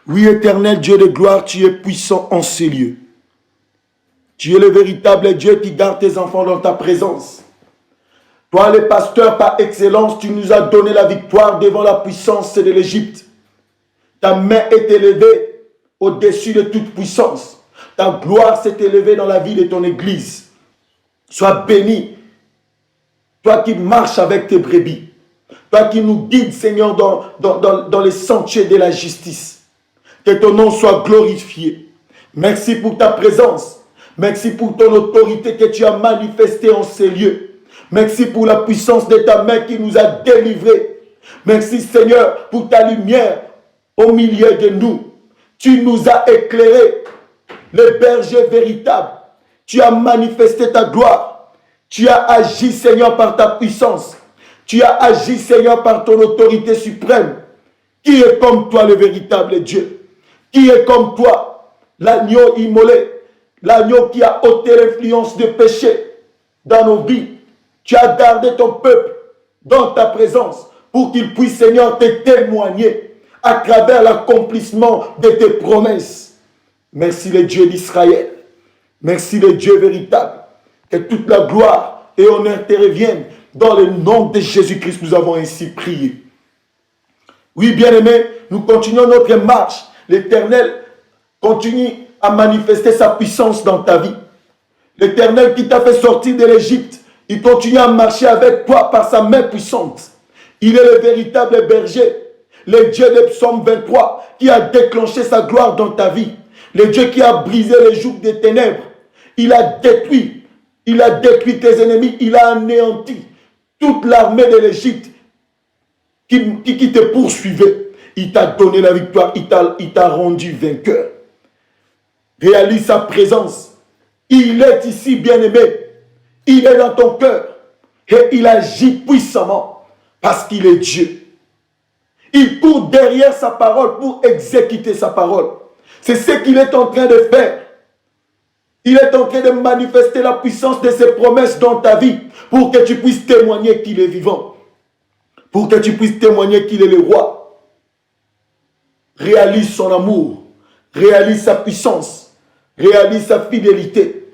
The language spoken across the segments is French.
Oui, éternel Dieu de gloire, tu es puissant en ces lieux. Tu es le véritable Dieu qui garde tes enfants dans ta présence. Toi, le pasteur par excellence, tu nous as donné la victoire devant la puissance de l'Égypte. Ta main est élevée au-dessus de toute puissance. Ta gloire s'est élevée dans la vie de ton Église. Sois béni. Toi qui marches avec tes brebis. Toi qui nous guides, Seigneur, dans les sentiers de la justice. Que ton nom soit glorifié. Merci pour ta présence. Merci pour ton autorité que tu as manifestée en ces lieux. Merci pour la puissance de ta main qui nous a délivrés. Merci, Seigneur, pour ta lumière au milieu de nous. Tu nous as éclairés, le berger véritable. Tu as manifesté ta gloire. Tu as agi, Seigneur, par ta puissance. Tu as agi, Seigneur, par ton autorité suprême. Qui est comme toi, le véritable Dieu? Qui est comme toi, l'agneau immolé, l'agneau qui a ôté l'influence du péché dans nos vies? Tu as gardé ton peuple dans ta présence pour qu'il puisse, Seigneur, te témoigner à travers l'accomplissement de tes promesses. Merci le Dieu d'Israël. Merci le Dieu véritable. Que toute la gloire et honneur te reviennent. Dans le nom de Jésus-Christ, nous avons ainsi prié. Oui, bien-aimés, nous continuons notre marche. L'Éternel continue à manifester sa puissance dans ta vie. L'Éternel qui t'a fait sortir de l'Égypte, il continue à marcher avec toi par sa main puissante. Il est le véritable berger, le Dieu de Psaume 23, qui a déclenché sa gloire dans ta vie. Le Dieu qui a brisé les jougs des ténèbres. Il a détruit tes ennemis, il a anéanti toute l'armée de l'Égypte qui te poursuivait. Il t'a donné la victoire, il t'a rendu vainqueur. Réalise sa présence. Il est ici, bien-aimé. Il est dans ton cœur. Et il agit puissamment parce qu'il est Dieu. Il court derrière sa parole pour exécuter sa parole. C'est ce qu'il est en train de faire. Il est en train de manifester la puissance de ses promesses dans ta vie pour que tu puisses témoigner qu'il est vivant. Pour que tu puisses témoigner qu'il est le roi. Réalise son amour. Réalise sa puissance. Réalise sa fidélité.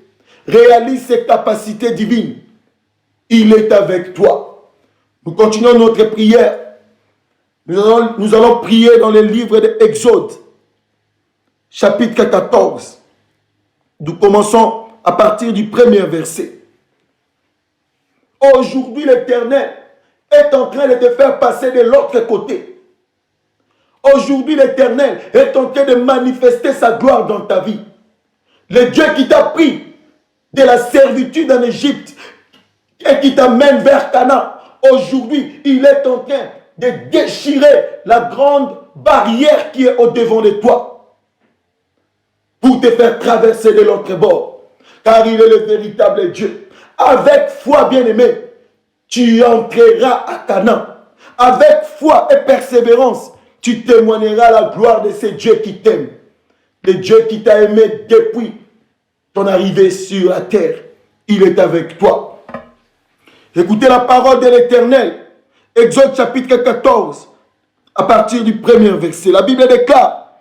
Réalise ses capacités divines. Il est avec toi. Nous continuons notre prière. Nous allons prier dans le livre de Exode, chapitre 14. Nous commençons à partir du premier verset. Aujourd'hui, l'Éternel est en train de te faire passer de l'autre côté. Aujourd'hui, l'Éternel est en train de manifester sa gloire dans ta vie. Le Dieu qui t'a pris de la servitude en Égypte et qui t'amène vers Canaan. Aujourd'hui, il est en train de déchirer la grande barrière qui est au-devant de toi pour te faire traverser de l'autre bord. Car il est le véritable Dieu. Avec foi, bien-aimé, tu entreras à Canaan. Avec foi et persévérance, tu témoigneras la gloire de ce Dieu qui t'aime. Le Dieu qui t'a aimé depuis ton arrivée sur la terre. Il est avec toi. Écoutez la parole de l'Éternel. Exode chapitre 14, à partir du premier verset. La Bible déclare: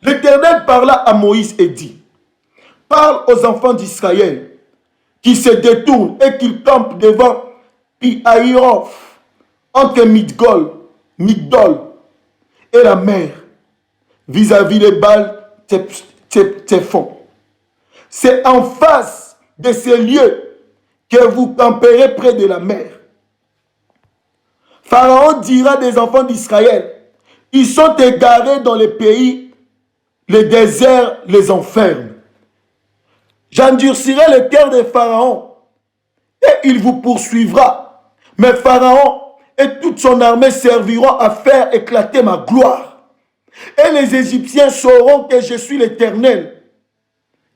l'Éternel parla à Moïse et dit: parle aux enfants d'Israël qui se détournent et qui campent devant Pi-Hahiroth, entre Migdol et la mer, vis-à-vis de Baal-Tzephon. C'est en face de ces lieux que vous camperez près de la mer. Pharaon dira des enfants d'Israël: ils sont égarés dans le pays, le désert les enferme. J'endurcirai le cœur de Pharaon et il vous poursuivra. Mais Pharaon et toute son armée serviront à faire éclater ma gloire. Et les Égyptiens sauront que je suis l'Éternel.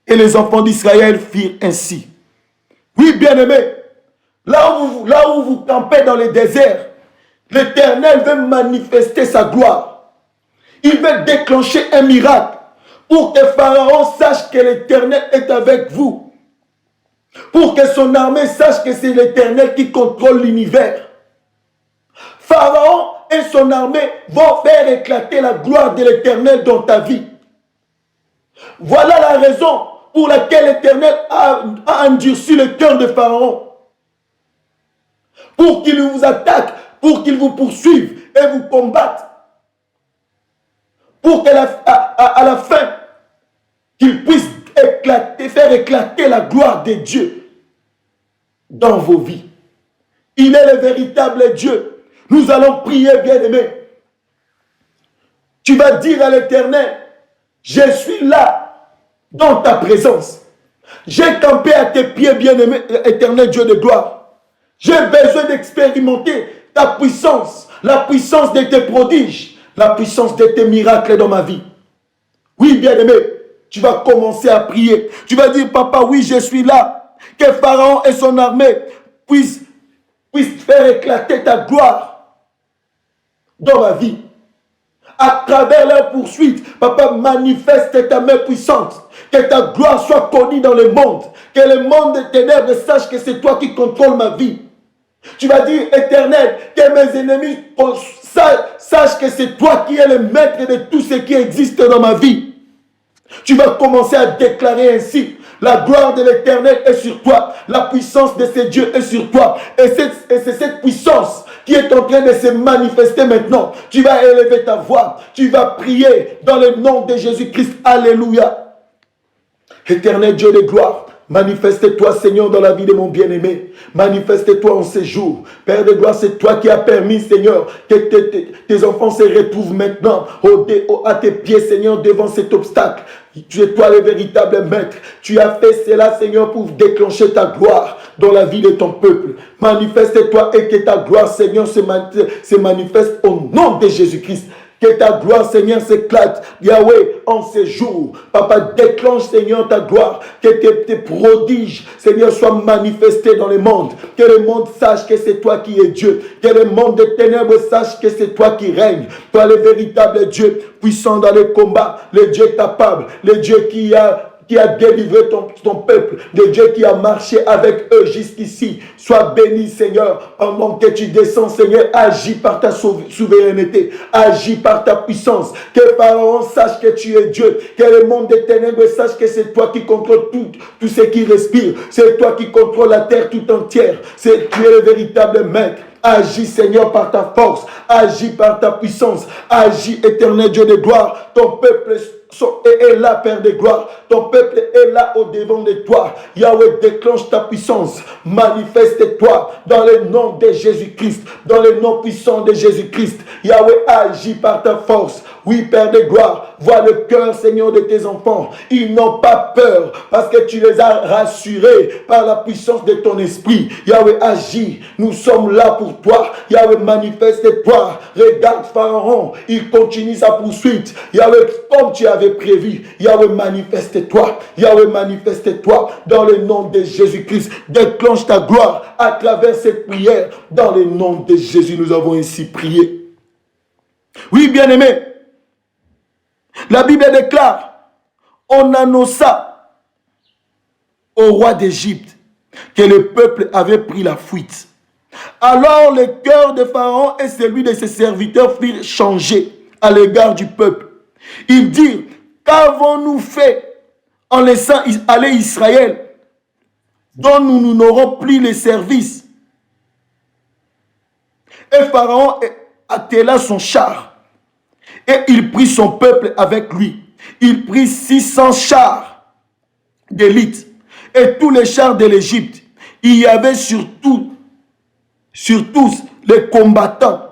Et les enfants d'Israël firent ainsi. Oui, bien-aimés, là où vous campez dans le désert, l'Éternel veut manifester sa gloire. Il veut déclencher un miracle pour que Pharaon sache que l'Éternel est avec vous. Pour que son armée sache que c'est l'Éternel qui contrôle l'univers. Pharaon et son armée vont faire éclater la gloire de l'Éternel dans ta vie. Voilà la raison pour laquelle l'Éternel a endurci le cœur de Pharaon. Pour qu'il vous attaque, pour qu'il vous poursuive et vous combatte. Pour qu'à la fin, qu'il puisse faire éclater la gloire de Dieu dans vos vies. Il est le véritable Dieu. Nous allons prier, bien-aimé. Tu vas dire à l'Éternel, je suis là dans ta présence. J'ai campé à tes pieds, bien-aimé, éternel Dieu de gloire. J'ai besoin d'expérimenter ta puissance, la puissance de tes prodiges, la puissance de tes miracles dans ma vie. Oui, bien-aimé, tu vas commencer à prier. Tu vas dire, papa, oui, je suis là. Que Pharaon et son armée puissent faire éclater ta gloire dans ma vie. À travers leur poursuite, papa, manifeste ta main puissante. Que ta gloire soit connue dans le monde. Que le monde des ténèbres sache que c'est toi qui contrôles ma vie. Tu vas dire, Éternel, que mes ennemis sachent que c'est toi qui es le maître de tout ce qui existe dans ma vie. Tu vas commencer à déclarer ainsi, la gloire de l'Éternel est sur toi, la puissance de ces dieux est sur toi. Et c'est cette puissance qui est en train de se manifester maintenant. Tu vas élever ta voix, tu vas prier dans le nom de Jésus-Christ. Alléluia. Éternel Dieu de gloire, manifeste-toi, Seigneur, dans la vie de mon bien-aimé. Manifeste-toi en ces jours. Père de gloire, c'est toi qui as permis, Seigneur, que tes enfants se retrouvent maintenant à tes pieds, Seigneur, devant cet obstacle. Tu es toi le véritable maître. Tu as fait cela, Seigneur, pour déclencher ta gloire dans la vie de ton peuple. Manifeste-toi et que ta gloire, Seigneur, se manifeste au nom de Jésus-Christ. Que ta gloire, Seigneur, s'éclate, Yahweh, en ces jours. Papa, déclenche, Seigneur, ta gloire. Que tes prodiges, Seigneur, soient manifestés dans le monde. Que le monde sache que c'est toi qui es Dieu. Que le monde des ténèbres sache que c'est toi qui règnes. Toi, le véritable Dieu, puissant dans le combat. Le Dieu capable. Le Dieu qui a délivré ton peuple, le Dieu qui a marché avec eux jusqu'ici. Sois béni, Seigneur, pendant que tu descends, Seigneur. Agis par ta souveraineté, agis par ta puissance. Que Pharaon sache que tu es Dieu, que le monde des ténèbres sache que c'est toi qui contrôles tout ce qui respire. C'est toi qui contrôles la terre tout entière. Tu es le véritable maître. Agis, Seigneur, par ta force. Agis par ta puissance. Agis, éternel Dieu de gloire. Ton peuple est là, Père de gloire. Ton peuple est là au devant de toi. Yahweh, déclenche ta puissance. Manifeste-toi dans le nom de Jésus-Christ. Dans le nom puissant de Jésus-Christ. Yahweh, agis par ta force. Oui, Père de gloire, vois le cœur, Seigneur, de tes enfants. Ils n'ont pas peur parce que tu les as rassurés par la puissance de ton esprit. Yahweh, agis. Nous sommes là pour toi. Yahweh, manifeste-toi. Regarde Pharaon, il continue sa poursuite. Yahweh, comme tu avais prévu. Yahweh, manifeste-toi. Yahweh, manifeste-toi dans le nom de Jésus-Christ. Déclenche ta gloire à travers cette prière. Dans le nom de Jésus, nous avons ainsi prié. Oui, bien-aimés. La Bible déclare, on annonça au roi d'Égypte que le peuple avait pris la fuite. Alors le cœur de Pharaon et celui de ses serviteurs firent changer à l'égard du peuple. Ils dirent, qu'avons-nous fait en laissant aller Israël, dont nous n'aurons plus les services? Et Pharaon attela son char. Et il prit son peuple avec lui. Il prit 600 chars d'élite et tous les chars de l'Égypte. Il y avait sur tous les combattants.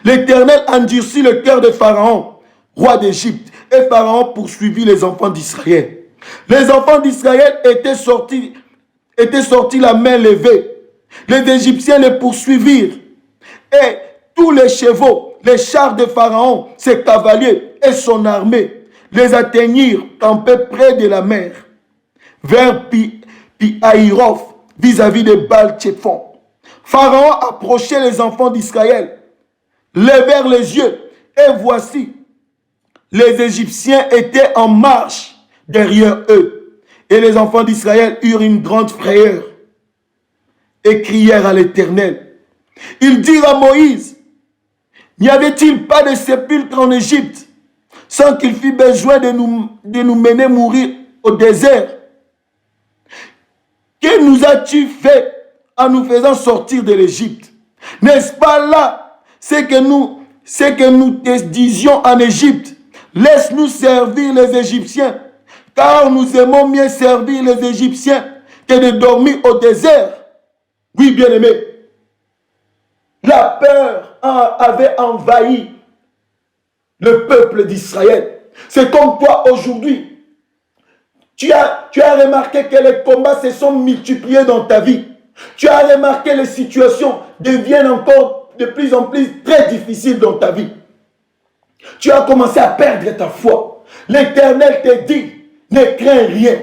L'Éternel endurcit le cœur de Pharaon, roi d'Égypte, et Pharaon poursuivit les enfants d'Israël. Les enfants d'Israël étaient sortis la main levée. Les Égyptiens les poursuivirent. Et tous les chevaux, les chars de Pharaon, ses cavaliers et son armée les atteignirent campés près de la mer, vers Pi-Hahiroth, vis-à-vis de Baal-Tchephon. Pharaon approchait les enfants d'Israël, levèrent les yeux, et voici, les Égyptiens étaient en marche derrière eux. Et les enfants d'Israël eurent une grande frayeur et crièrent à l'Éternel. Ils dirent à Moïse, N'y avait-il pas de sépulcre en Égypte sans qu'il fût besoin de nous mener mourir au désert? Que nous as-tu fait en nous faisant sortir de l'Égypte? N'est-ce pas là ce que nous te disions en Égypte? Laisse-nous servir les Égyptiens, car nous aimons mieux servir les Égyptiens que de dormir au désert. Oui, bien-aimé, la peur avait envahi le peuple d'Israël. C'est comme toi aujourd'hui. Tu as remarqué que les combats se sont multipliés dans ta vie. Tu as remarqué que les situations deviennent encore de plus en plus très difficiles dans ta vie. Tu as commencé à perdre ta foi. L'Éternel te dit, ne crains rien.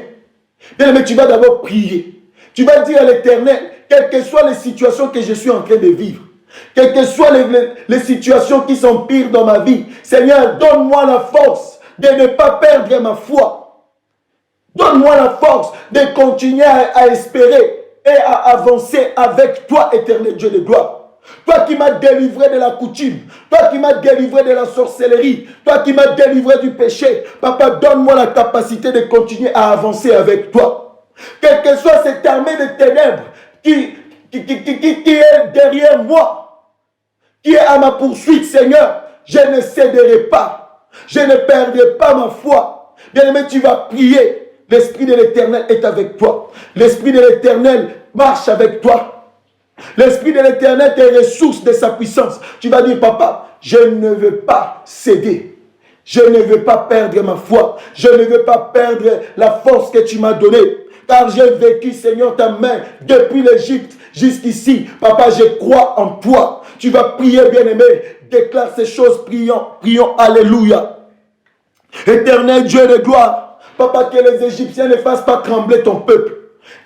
Mais tu vas d'abord prier. Tu vas dire à l'Éternel, quelles que soient les situations que je suis en train de vivre, quelles que soient les situations qui sont pires dans ma vie, Seigneur, donne-moi la force de ne pas perdre ma foi. Donne-moi la force de continuer à espérer et à avancer avec toi, éternel Dieu de gloire. Toi qui m'as délivré de la coutume, toi qui m'as délivré de la sorcellerie, toi qui m'as délivré du péché, Papa, donne-moi la capacité de continuer à avancer avec toi. Quelle que soit cette armée de ténèbres qui est derrière moi, qui est à ma poursuite, Seigneur, je ne céderai pas, je ne perdrai pas ma foi. Bien-aimé, tu vas prier. L'Esprit de l'Éternel est avec toi. L'Esprit de l'Éternel marche avec toi. L'Esprit de l'Éternel est ressource de sa puissance. Tu vas dire, Papa, je ne veux pas céder. Je ne veux pas perdre ma foi. Je ne veux pas perdre la force que tu m'as donnée. Car j'ai vécu, Seigneur, ta main depuis l'Égypte jusqu'ici. Papa, je crois en toi. Tu vas prier, bien-aimé. Déclare ces choses, prions, alléluia. Éternel Dieu de gloire, Papa, que les Égyptiens ne fassent pas trembler ton peuple.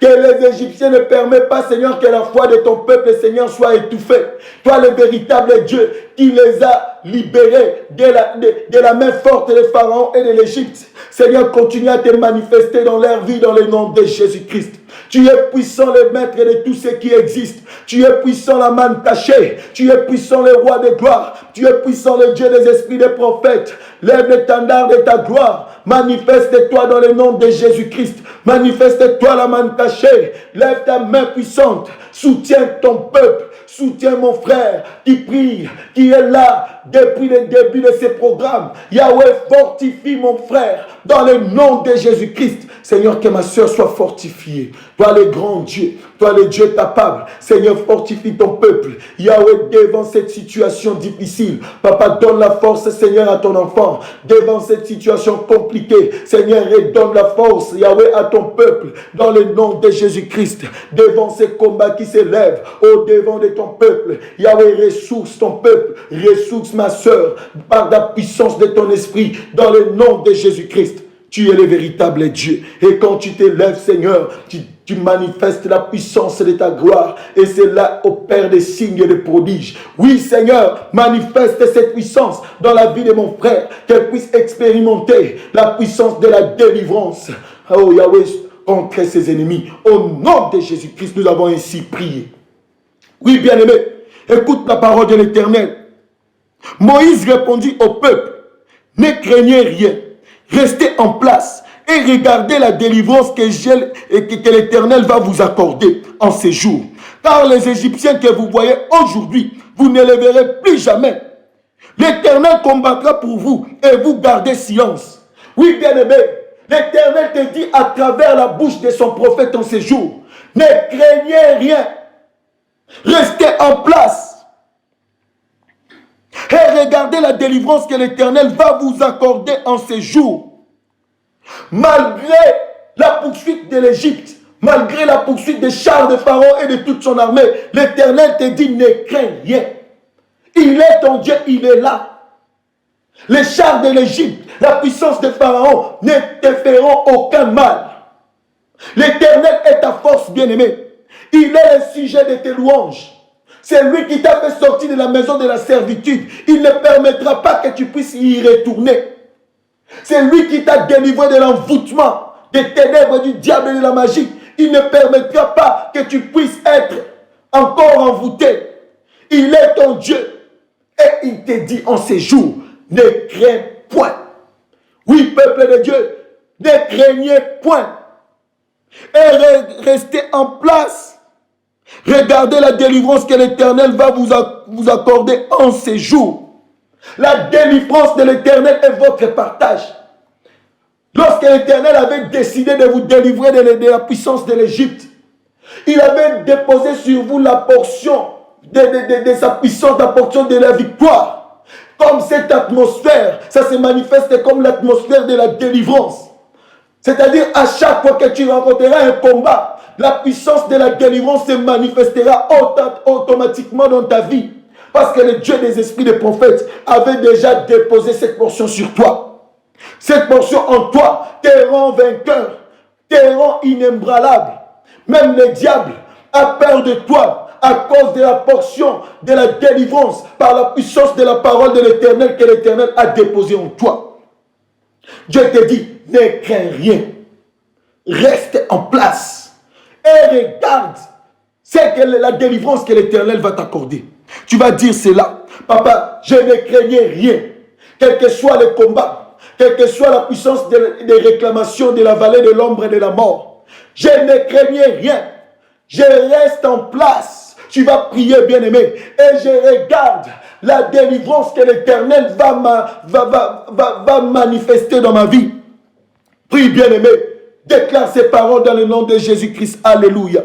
Que les Égyptiens ne permettent pas, Seigneur, que la foi de ton peuple, Seigneur, soit étouffée. Toi, le véritable Dieu qui les a libérés de la main forte des pharaons et de l'Égypte. Seigneur, continue à te manifester dans leur vie, dans le nom de Jésus-Christ. Tu es puissant, le maître de tout ce qui existe. Tu es puissant, la manne cachée. Tu es puissant, le roi de gloire. Tu es puissant, le Dieu des esprits des prophètes. Lève l'étendard de ta gloire. Manifeste-toi dans le nom de Jésus-Christ. Manifeste-toi, la manne cachée. Lève ta main puissante. Soutiens ton peuple. Soutiens mon frère qui prie, qui est là depuis le début de ce programme. Yahweh, fortifie mon frère dans le nom de Jésus-Christ. Seigneur, que ma soeur soit fortifiée. Toi le grand Dieu, toi le Dieu capable. Seigneur, fortifie ton peuple. Yahweh, devant cette situation difficile. Papa, donne la force, Seigneur, à ton enfant. Devant cette situation compliquée. Seigneur, redonne la force, Yahweh, à ton peuple. Dans le nom de Jésus-Christ. Devant ces combats qui s'élèvent. Au devant de ton peuple. Yahweh, ressource ton peuple. Ressource ma soeur. Par la puissance de ton esprit. Dans le nom de Jésus-Christ. Tu es le véritable Dieu. Et quand tu t'élèves, Seigneur, tu manifestes la puissance de ta gloire. Et c'est là opère des signes et des prodiges. Oui, Seigneur, manifeste cette puissance dans la vie de mon frère. Qu'elle puisse expérimenter la puissance de la délivrance. Oh Yahweh, contre ses ennemis. Au nom de Jésus-Christ, nous avons ainsi prié. Oui, bien-aimé, écoute la parole de l'Éternel. Moïse répondit au peuple, ne craignez rien. Restez en place et regardez la délivrance que l'Éternel va vous accorder en ces jours. Car les Égyptiens que vous voyez aujourd'hui, vous ne les verrez plus jamais. L'Éternel combattra pour vous et vous gardez silence. Oui, bien-aimé, l'Éternel te dit à travers la bouche de son prophète en ces jours, ne craignez rien. Restez en place. Et regardez la délivrance que l'Éternel va vous accorder en ces jours. Malgré la poursuite de l'Égypte, malgré la poursuite des chars de Pharaon et de toute son armée, l'Éternel te dit ne crains rien. Il est ton Dieu, il est là. Les chars de l'Égypte, la puissance de Pharaon ne te feront aucun mal. L'Éternel est ta force bien-aimée. Il est le sujet de tes louanges. C'est lui qui t'a fait sortir de la maison de la servitude. Il ne permettra pas que tu puisses y retourner. C'est lui qui t'a délivré de l'envoûtement, des ténèbres du diable et de la magie. Il ne permettra pas que tu puisses être encore envoûté. Il est ton Dieu. Et il te dit en ces jours, ne crains point. Oui, peuple de Dieu, ne craignez point. Et restez en place. Regardez la délivrance que l'Éternel va vous accorder en ces jours. La délivrance de l'Éternel est votre partage. Lorsque l'Éternel avait décidé de vous délivrer de la puissance de l'Égypte, il avait déposé sur vous la portion de sa puissance, la portion de la victoire. Comme cette atmosphère, ça se manifeste comme l'atmosphère de la délivrance. C'est-à-dire, à chaque fois que tu rencontreras un combat, la puissance de la délivrance se manifestera automatiquement dans ta vie. Parce que le Dieu des esprits des prophètes avait déjà déposé cette portion sur toi. Cette portion en toi te rend vainqueur, te rend inébranlable. Même le diable a peur de toi à cause de la portion de la délivrance par la puissance de la parole de l'Éternel que l'Éternel a déposée en toi. Dieu te dit, ne crains rien. Reste en place et regarde c'est que la délivrance que l'Éternel va t'accorder. Tu vas dire cela, papa, je ne craignais rien, quel que soit le combat, quelle que soit la puissance des réclamations de la vallée de l'ombre et de la mort. Je ne craignais rien, je reste en place. Tu vas prier, bien-aimé, et je regarde la délivrance que l'Éternel va manifester dans ma vie. Prie, bien-aimé, déclare ces paroles dans le nom de Jésus-Christ. Alléluia.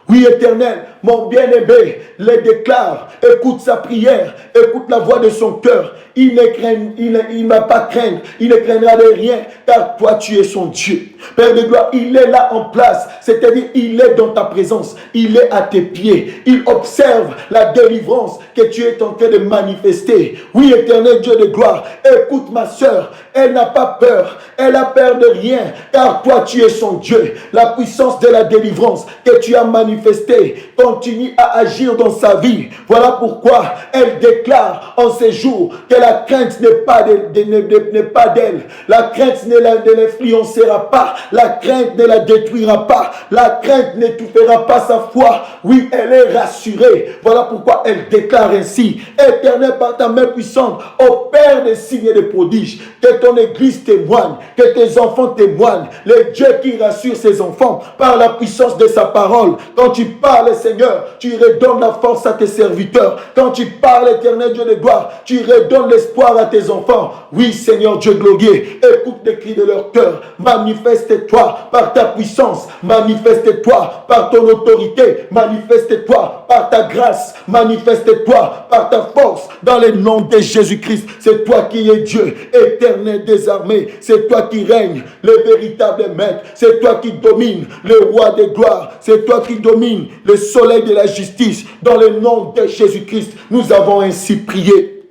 Oui, Éternel, mon bien-aimé les déclare. Écoute sa prière, écoute la voix de son cœur. Il ne va pas craindre, il ne craindra de rien, car toi tu es son Dieu. Père de gloire, il est là en place, c'est-à-dire il est dans ta présence, il est à tes pieds, il observe la délivrance que tu es en train de manifester. Oui, Éternel Dieu de gloire, écoute ma soeur, elle n'a pas peur, elle a peur de rien, car toi tu es son Dieu. La puissance de la délivrance que tu as manifestée continue à agir dans sa vie. Voilà pourquoi elle déclare en ces jours que la crainte n'est pas d'elle. La crainte ne l'influencera pas. La crainte ne la détruira pas. La crainte n'étouffera pas sa foi. Oui, elle est rassurée. Voilà pourquoi elle déclare ainsi. Éternel, par ta main puissante, opère des signes et des prodiges. Que ton église témoigne, que tes enfants témoignent. Le Dieu qui rassure ses enfants par la puissance de sa parole. Quand tu parles, Seigneur, tu redonnes la force à tes serviteurs. Quand tu parles, Éternel Dieu de gloire, tu redonnes l'espoir à tes enfants. Oui, Seigneur Dieu glorieux, écoute les cris de leur cœur. Manifeste-toi par ta puissance. Manifeste-toi par ton autorité. Manifeste-toi par ta grâce. Manifeste-toi par ta force. Dans le nom de Jésus-Christ, c'est toi qui es Dieu, éternel des armées. C'est toi qui règnes, le véritable maître. C'est toi qui domines, le roi des gloires. C'est toi qui domines le soleil de la justice. Dans le nom de Jésus-Christ, nous avons ainsi prié.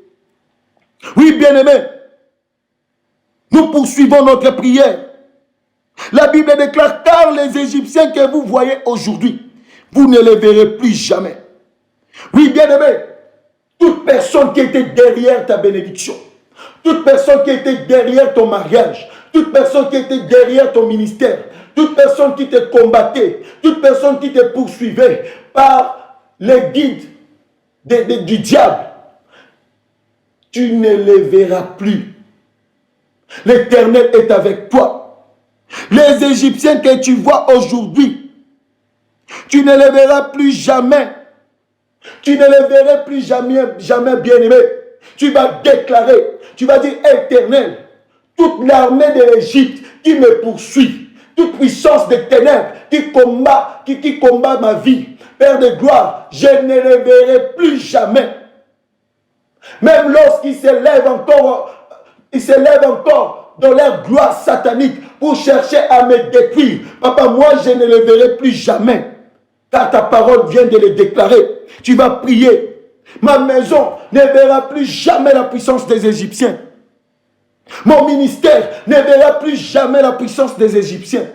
Oui, bien-aimés, nous poursuivons notre prière. La Bible déclare, car les Égyptiens que vous voyez aujourd'hui, vous ne les verrez plus jamais. Oui, bien-aimés, toute personne qui était derrière ta bénédiction, toute personne qui était derrière ton mariage, toute personne qui était derrière ton ministère, toute personne qui te combattait, toute personne qui te poursuivait par les guides du diable, tu ne les verras plus. L'Éternel est avec toi. Les Égyptiens que tu vois aujourd'hui, tu ne les verras plus jamais. Tu ne les verras plus jamais, jamais, bien-aimé. Tu vas déclarer, tu vas dire, Éternel, toute l'armée de l'Égypte qui me poursuit, toute puissance des ténèbres qui combat ma vie, Père de gloire, je ne les verrai plus jamais. Même lorsqu'ils s'élèvent encore, dans leur gloire satanique pour chercher à me détruire. Papa, moi, je ne les verrai plus jamais. Car ta parole vient de les déclarer. Tu vas prier. Ma maison ne verra plus jamais la puissance des Égyptiens. Mon ministère ne verra plus jamais la puissance des Égyptiens.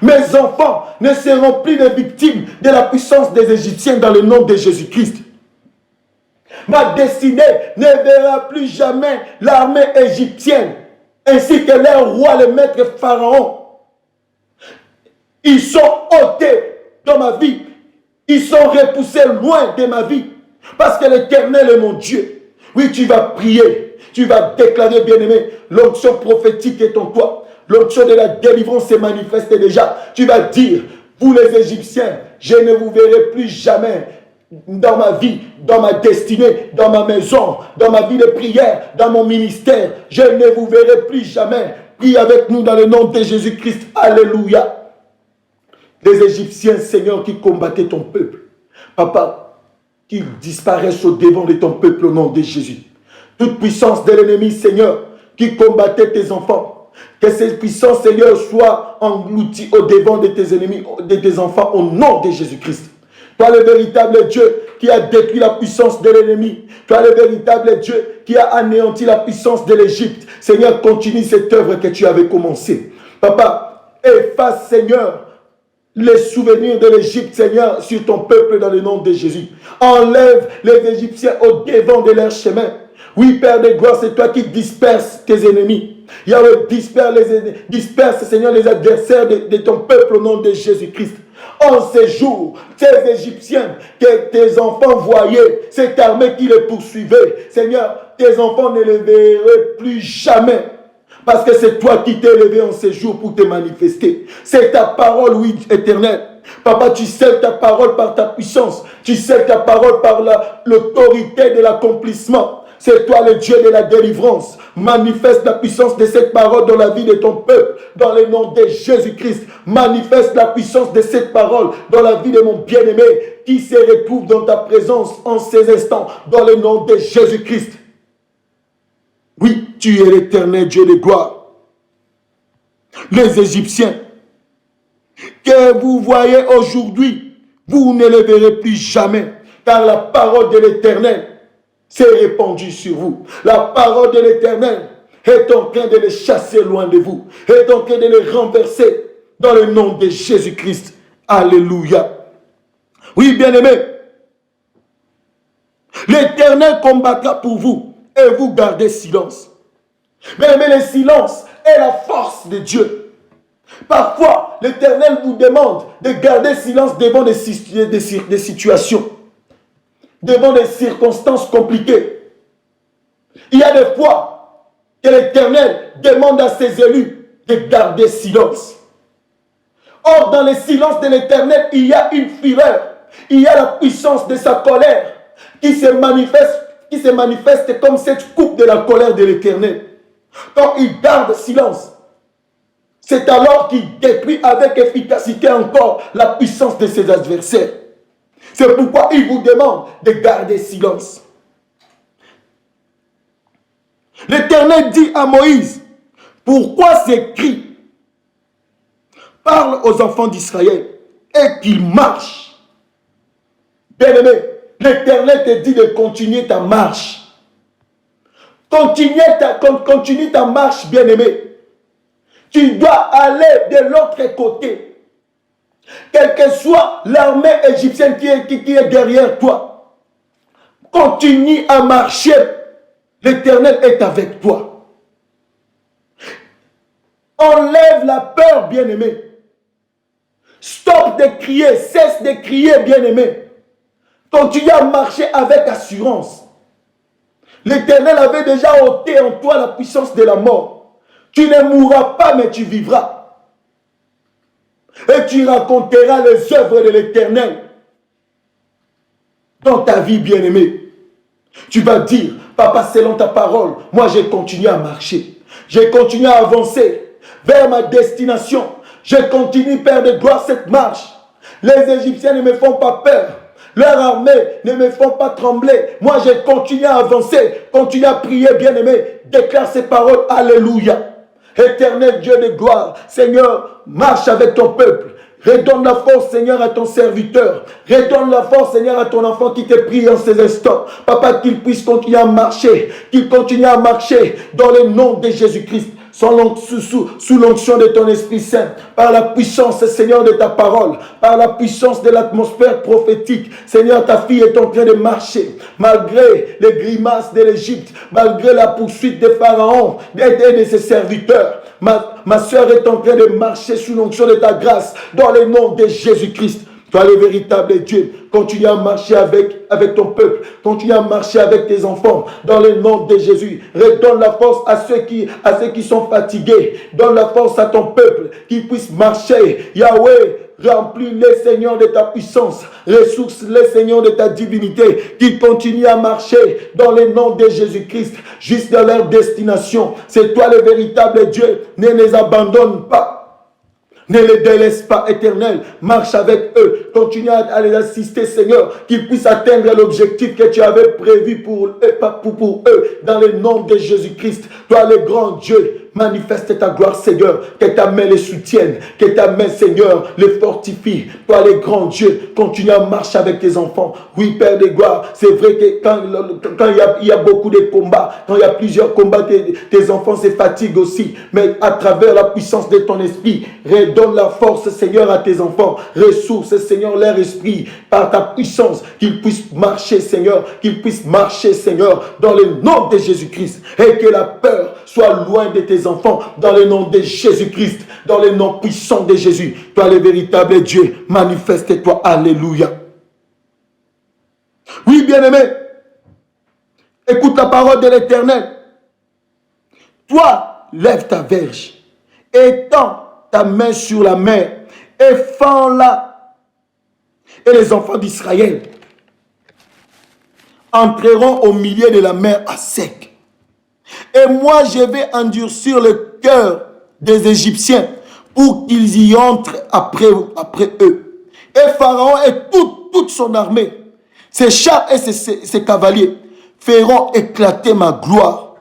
Mes enfants ne seront plus les victimes de la puissance des Égyptiens dans le nom de Jésus-Christ. Ma destinée ne verra plus jamais l'armée égyptienne, ainsi que leur roi, le maître Pharaon. Ils sont ôtés dans ma vie. Ils sont repoussés loin de ma vie. Parce que l'Éternel est mon Dieu. Oui, tu vas prier. Tu vas déclarer, bien-aimé, l'onction prophétique est en toi. L'onction de la délivrance se manifeste déjà. Tu vas dire, vous les Égyptiens, je ne vous verrai plus jamais dans ma vie, dans ma destinée, dans ma maison, dans ma vie de prière, dans mon ministère. Je ne vous verrai plus jamais. Prie avec nous dans le nom de Jésus-Christ. Alléluia. Les Égyptiens, Seigneur, qui combattaient ton peuple. Papa, qu'ils disparaissent au devant de ton peuple au nom de Jésus. Toute puissance de l'ennemi, Seigneur, qui combattait tes enfants. Que cette puissance, Seigneur, soit engloutie au devant de tes ennemis, de tes enfants, au nom de Jésus-Christ. Toi, le véritable Dieu qui a détruit la puissance de l'ennemi. Toi, le véritable Dieu qui a anéanti la puissance de l'Égypte. Seigneur, continue cette œuvre que tu avais commencée. Papa, efface, Seigneur, les souvenirs de l'Égypte, Seigneur, sur ton peuple dans le nom de Jésus. Enlève les Égyptiens au devant de leur chemin. Oui, Père de gloire, c'est toi qui disperses tes ennemis. Yahweh, disperse, Seigneur, les adversaires de ton peuple au nom de Jésus-Christ. En ces jours, ces Égyptiens que tes enfants voyaient, cette armée qui les poursuivait, Seigneur, tes enfants ne les verraient plus jamais. Parce que c'est toi qui t'es élevé en ces jours pour te manifester. C'est ta parole, oui, éternelle. Papa, tu scelles ta parole par ta puissance. Tu scelles ta parole par l'autorité de l'accomplissement. C'est toi le Dieu de la délivrance. Manifeste la puissance de cette parole dans la vie de ton peuple. Dans le nom de Jésus-Christ. Manifeste la puissance de cette parole dans la vie de mon bien-aimé qui se retrouve dans ta présence en ces instants. Dans le nom de Jésus-Christ. Oui, tu es l'éternel Dieu de gloire. Les Égyptiens que vous voyez aujourd'hui, vous ne les verrez plus jamais. Car la parole de l'Éternel s'est répandue sur vous. La parole de l'Éternel est en train de les chasser loin de vous. Est en train de les renverser dans le nom de Jésus-Christ. Alléluia. Oui, bien-aimés, l'Éternel combattra pour vous et vous gardez silence. Mais le silence est la force de Dieu. Parfois, l'Éternel vous demande de garder silence devant des situations, devant des circonstances compliquées. Il y a des fois que l'Éternel demande à ses élus de garder silence. Or, dans le silence de l'Éternel, il y a une fureur, il y a la puissance de sa colère qui se manifeste comme cette coupe de la colère de l'Éternel. Quand il garde silence, c'est alors qu'il détruit avec efficacité encore la puissance de ses adversaires. C'est pourquoi il vous demande de garder silence. L'Éternel dit à Moïse, pourquoi ces cris? Parle aux enfants d'Israël et qu'ils marchent. Bien-aimé, l'Éternel te dit de continuer ta marche. Continue ta marche, bien-aimé. Tu dois aller de l'autre côté. Quelle que soit l'armée égyptienne qui est derrière toi. Continue à marcher. L'Éternel est avec toi. Enlève la peur, bien-aimé. Stop de crier, cesse de crier, bien-aimé. Continue à marcher avec assurance. L'Éternel avait déjà ôté en toi la puissance de la mort. Tu ne mourras pas, mais tu vivras. Et tu raconteras les œuvres de l'Éternel dans ta vie, bien-aimée. Tu vas dire, papa, selon ta parole, moi j'ai continué à marcher. J'ai continué à avancer vers ma destination. Je continue, Père de gloire, cette marche. Les Égyptiens ne me font pas peur. Leur armée ne me font pas trembler. Moi, j'ai continué à avancer. Continue à prier, bien-aimé. Déclare ces paroles. Alléluia. Éternel Dieu de gloire. Seigneur, marche avec ton peuple. Redonne la force, Seigneur, à ton serviteur. Redonne la force, Seigneur, à ton enfant qui te prie en ces instants. Papa, qu'il puisse continuer à marcher. Qu'il continue à marcher dans le nom de Jésus-Christ. Sous l'onction de ton Esprit Saint, par la puissance, Seigneur, de ta parole, par la puissance de l'atmosphère prophétique. Seigneur, ta fille est en train de marcher, malgré les grimaces de l'Égypte, malgré la poursuite de Pharaon et de ses serviteurs. Ma soeur est en train de marcher sous l'onction de ta grâce, dans le nom de Jésus-Christ. Toi le véritable Dieu, continue à marcher avec ton peuple, continue à marcher avec tes enfants, dans le nom de Jésus. Redonne la force à ceux qui sont fatigués. Donne la force à ton peuple, qu'ils puissent marcher. Yahweh, remplis-les, Seigneur, de ta puissance. Ressource-les, Seigneur, de ta divinité. Qu'ils continuent à marcher dans le nom de Jésus-Christ, jusqu'à leur destination. C'est toi le véritable Dieu. Ne les abandonne pas. Ne les délaisse pas, Éternel. Marche avec eux. Continue à les assister, Seigneur, qu'ils puissent atteindre l'objectif que tu avais prévu pour eux. Dans le nom de Jésus-Christ. Toi, le grand Dieu, manifeste ta gloire, Seigneur. Que ta main les soutienne. Que ta main, Seigneur, les fortifie. Toi, le grand Dieu, continue à marcher avec tes enfants. Oui, Père de gloire. C'est vrai que quand il y a beaucoup de combats, quand il y a plusieurs combats, tes enfants se fatiguent aussi. Mais à travers la puissance de ton esprit, donne la force, Seigneur, à tes enfants. Ressource, Seigneur, leur esprit par ta puissance, qu'ils puissent marcher, Seigneur, dans le nom de Jésus-Christ. Et que la peur soit loin de tes enfants, dans le nom de Jésus-Christ, dans le nom puissant de Jésus. Toi, le véritable Dieu, manifeste-toi. Alléluia. Oui, bien-aimé, écoute la parole de l'Éternel. Toi, lève ta verge, étends ta main sur la mer et fends-la. Et les enfants d'Israël entreront au milieu de la mer à sec. Et moi, je vais endurcir le cœur des Égyptiens pour qu'ils y entrent après eux. Et Pharaon et toute son armée, ses chars et ses cavaliers feront éclater ma gloire.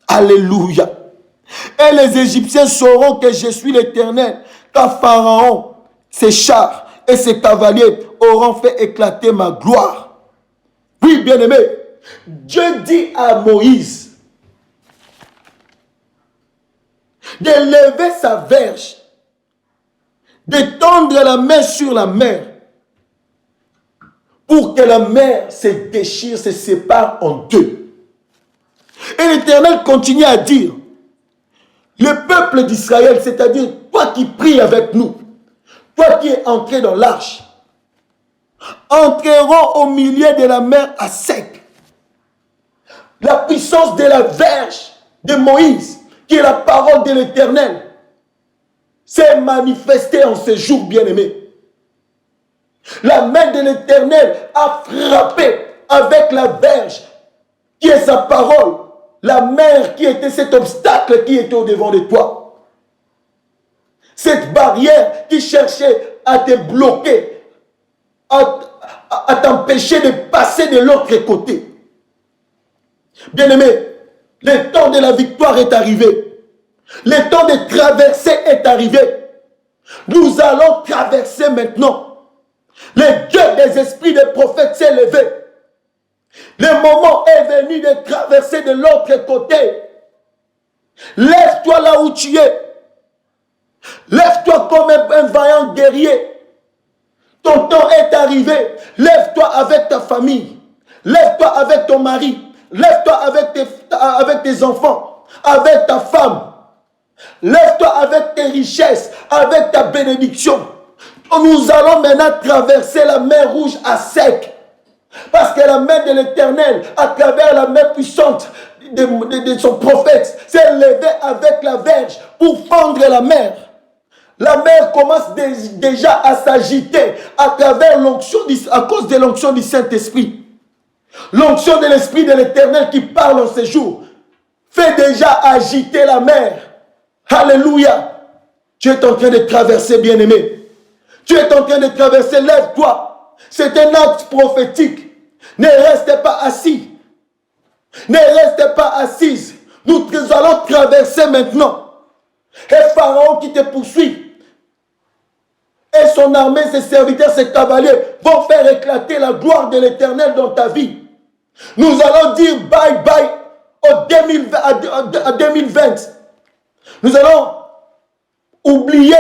Alléluia. Et les Égyptiens sauront que je suis l'Éternel, car Pharaon, ses chars et ses cavaliers auront fait éclater ma gloire. Oui, bien-aimé, Dieu dit à Moïse de lever sa verge, de tendre la main sur la mer, pour que la mer se déchire, se sépare en deux. Et l'Éternel continue à dire, le peuple d'Israël, c'est-à-dire toi qui pries avec nous, toi qui es entré dans l'arche, entreront au milieu de la mer à sec. La puissance de la verge de Moïse, qui est la parole de l'Éternel, s'est manifestée en ce jour, bien-aimé. La main de l'Éternel a frappé avec la verge, qui est sa parole. La mer qui était cet obstacle qui était au-devant de toi. Cette barrière qui cherchait à te bloquer, à t'empêcher de passer de l'autre côté. Bien-aimé, le temps de la victoire est arrivé. Le temps de traverser est arrivé. Nous allons traverser maintenant. Le Dieu des esprits des prophètes s'est levé. Le moment est venu de traverser de l'autre côté. Lève-toi là où tu es. Lève-toi comme un vaillant guerrier. Ton temps est arrivé. Lève-toi avec ta famille. Lève-toi avec ton mari. Lève-toi avec tes enfants. Avec ta femme. Lève-toi avec tes richesses. Avec ta bénédiction. Nous allons maintenant traverser la mer Rouge à sec. Parce que la main de l'Éternel, à travers la main puissante de son prophète, s'est levée avec la verge pour fendre la mer. La mer commence déjà à s'agiter à travers l'onction, à cause de l'onction du Saint-Esprit. L'onction de l'Esprit de l'Éternel qui parle en ces jours fait déjà agiter la mer. Alléluia. Tu es en train de traverser, bien-aimé. Tu es en train de traverser, lève-toi. C'est un acte prophétique. Ne restez pas assis. Ne restez pas assise. Nous allons traverser maintenant. Et Pharaon qui te poursuit, et son armée, ses serviteurs, ses cavaliers vont faire éclater la gloire de l'Éternel dans ta vie. Nous allons dire bye bye à 2020. Nous allons oublier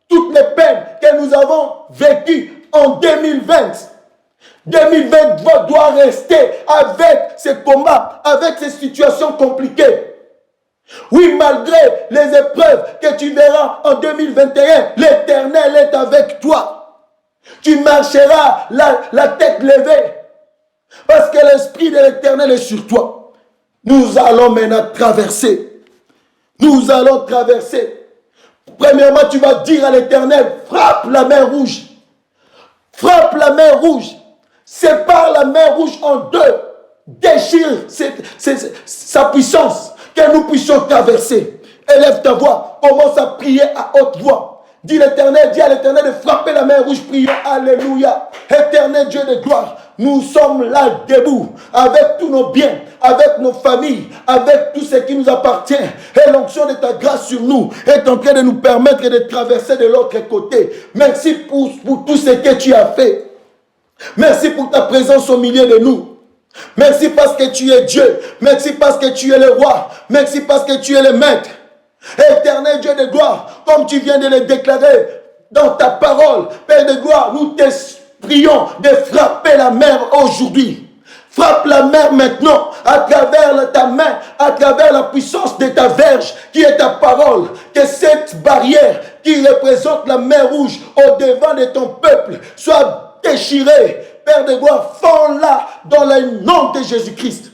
toutes les peines que nous avons vécues en 2020. 2020 doit rester avec ces combats, avec ces situations compliquées. Oui, malgré les épreuves que tu verras en 2021, l'Éternel est avec toi. Tu marcheras la tête levée. Parce que l'Esprit de l'Éternel est sur toi. Nous allons maintenant traverser. Nous allons traverser. Premièrement, tu vas dire à l'Éternel, frappe la mer rouge. Frappe la mer rouge. Sépare la mer rouge en deux. Déchire sa puissance. Que nous puissions traverser. Élève ta voix. Commence à prier à haute voix. Dis l'Éternel, dis à l'Éternel de frapper la mer rouge. Prions. Alléluia. Éternel Dieu de gloire. Nous sommes là debout, avec tous nos biens, avec nos familles, avec tout ce qui nous appartient. Et l'onction de ta grâce sur nous est en train de nous permettre de traverser de l'autre côté. Merci pour tout ce que tu as fait. Merci pour ta présence au milieu de nous. Merci parce que tu es Dieu. Merci parce que tu es le roi. Merci parce que tu es le maître. Éternel Dieu de gloire, comme tu viens de le déclarer dans ta parole, Père de gloire, nous te prions de frapper la mer aujourd'hui. Frappe la mer maintenant à travers ta main, à travers la puissance de ta verge qui est ta parole. Que cette barrière qui représente la mer rouge au devant de ton peuple soit déchirée. Père de gloire, fends-la dans le nom de Jésus-Christ.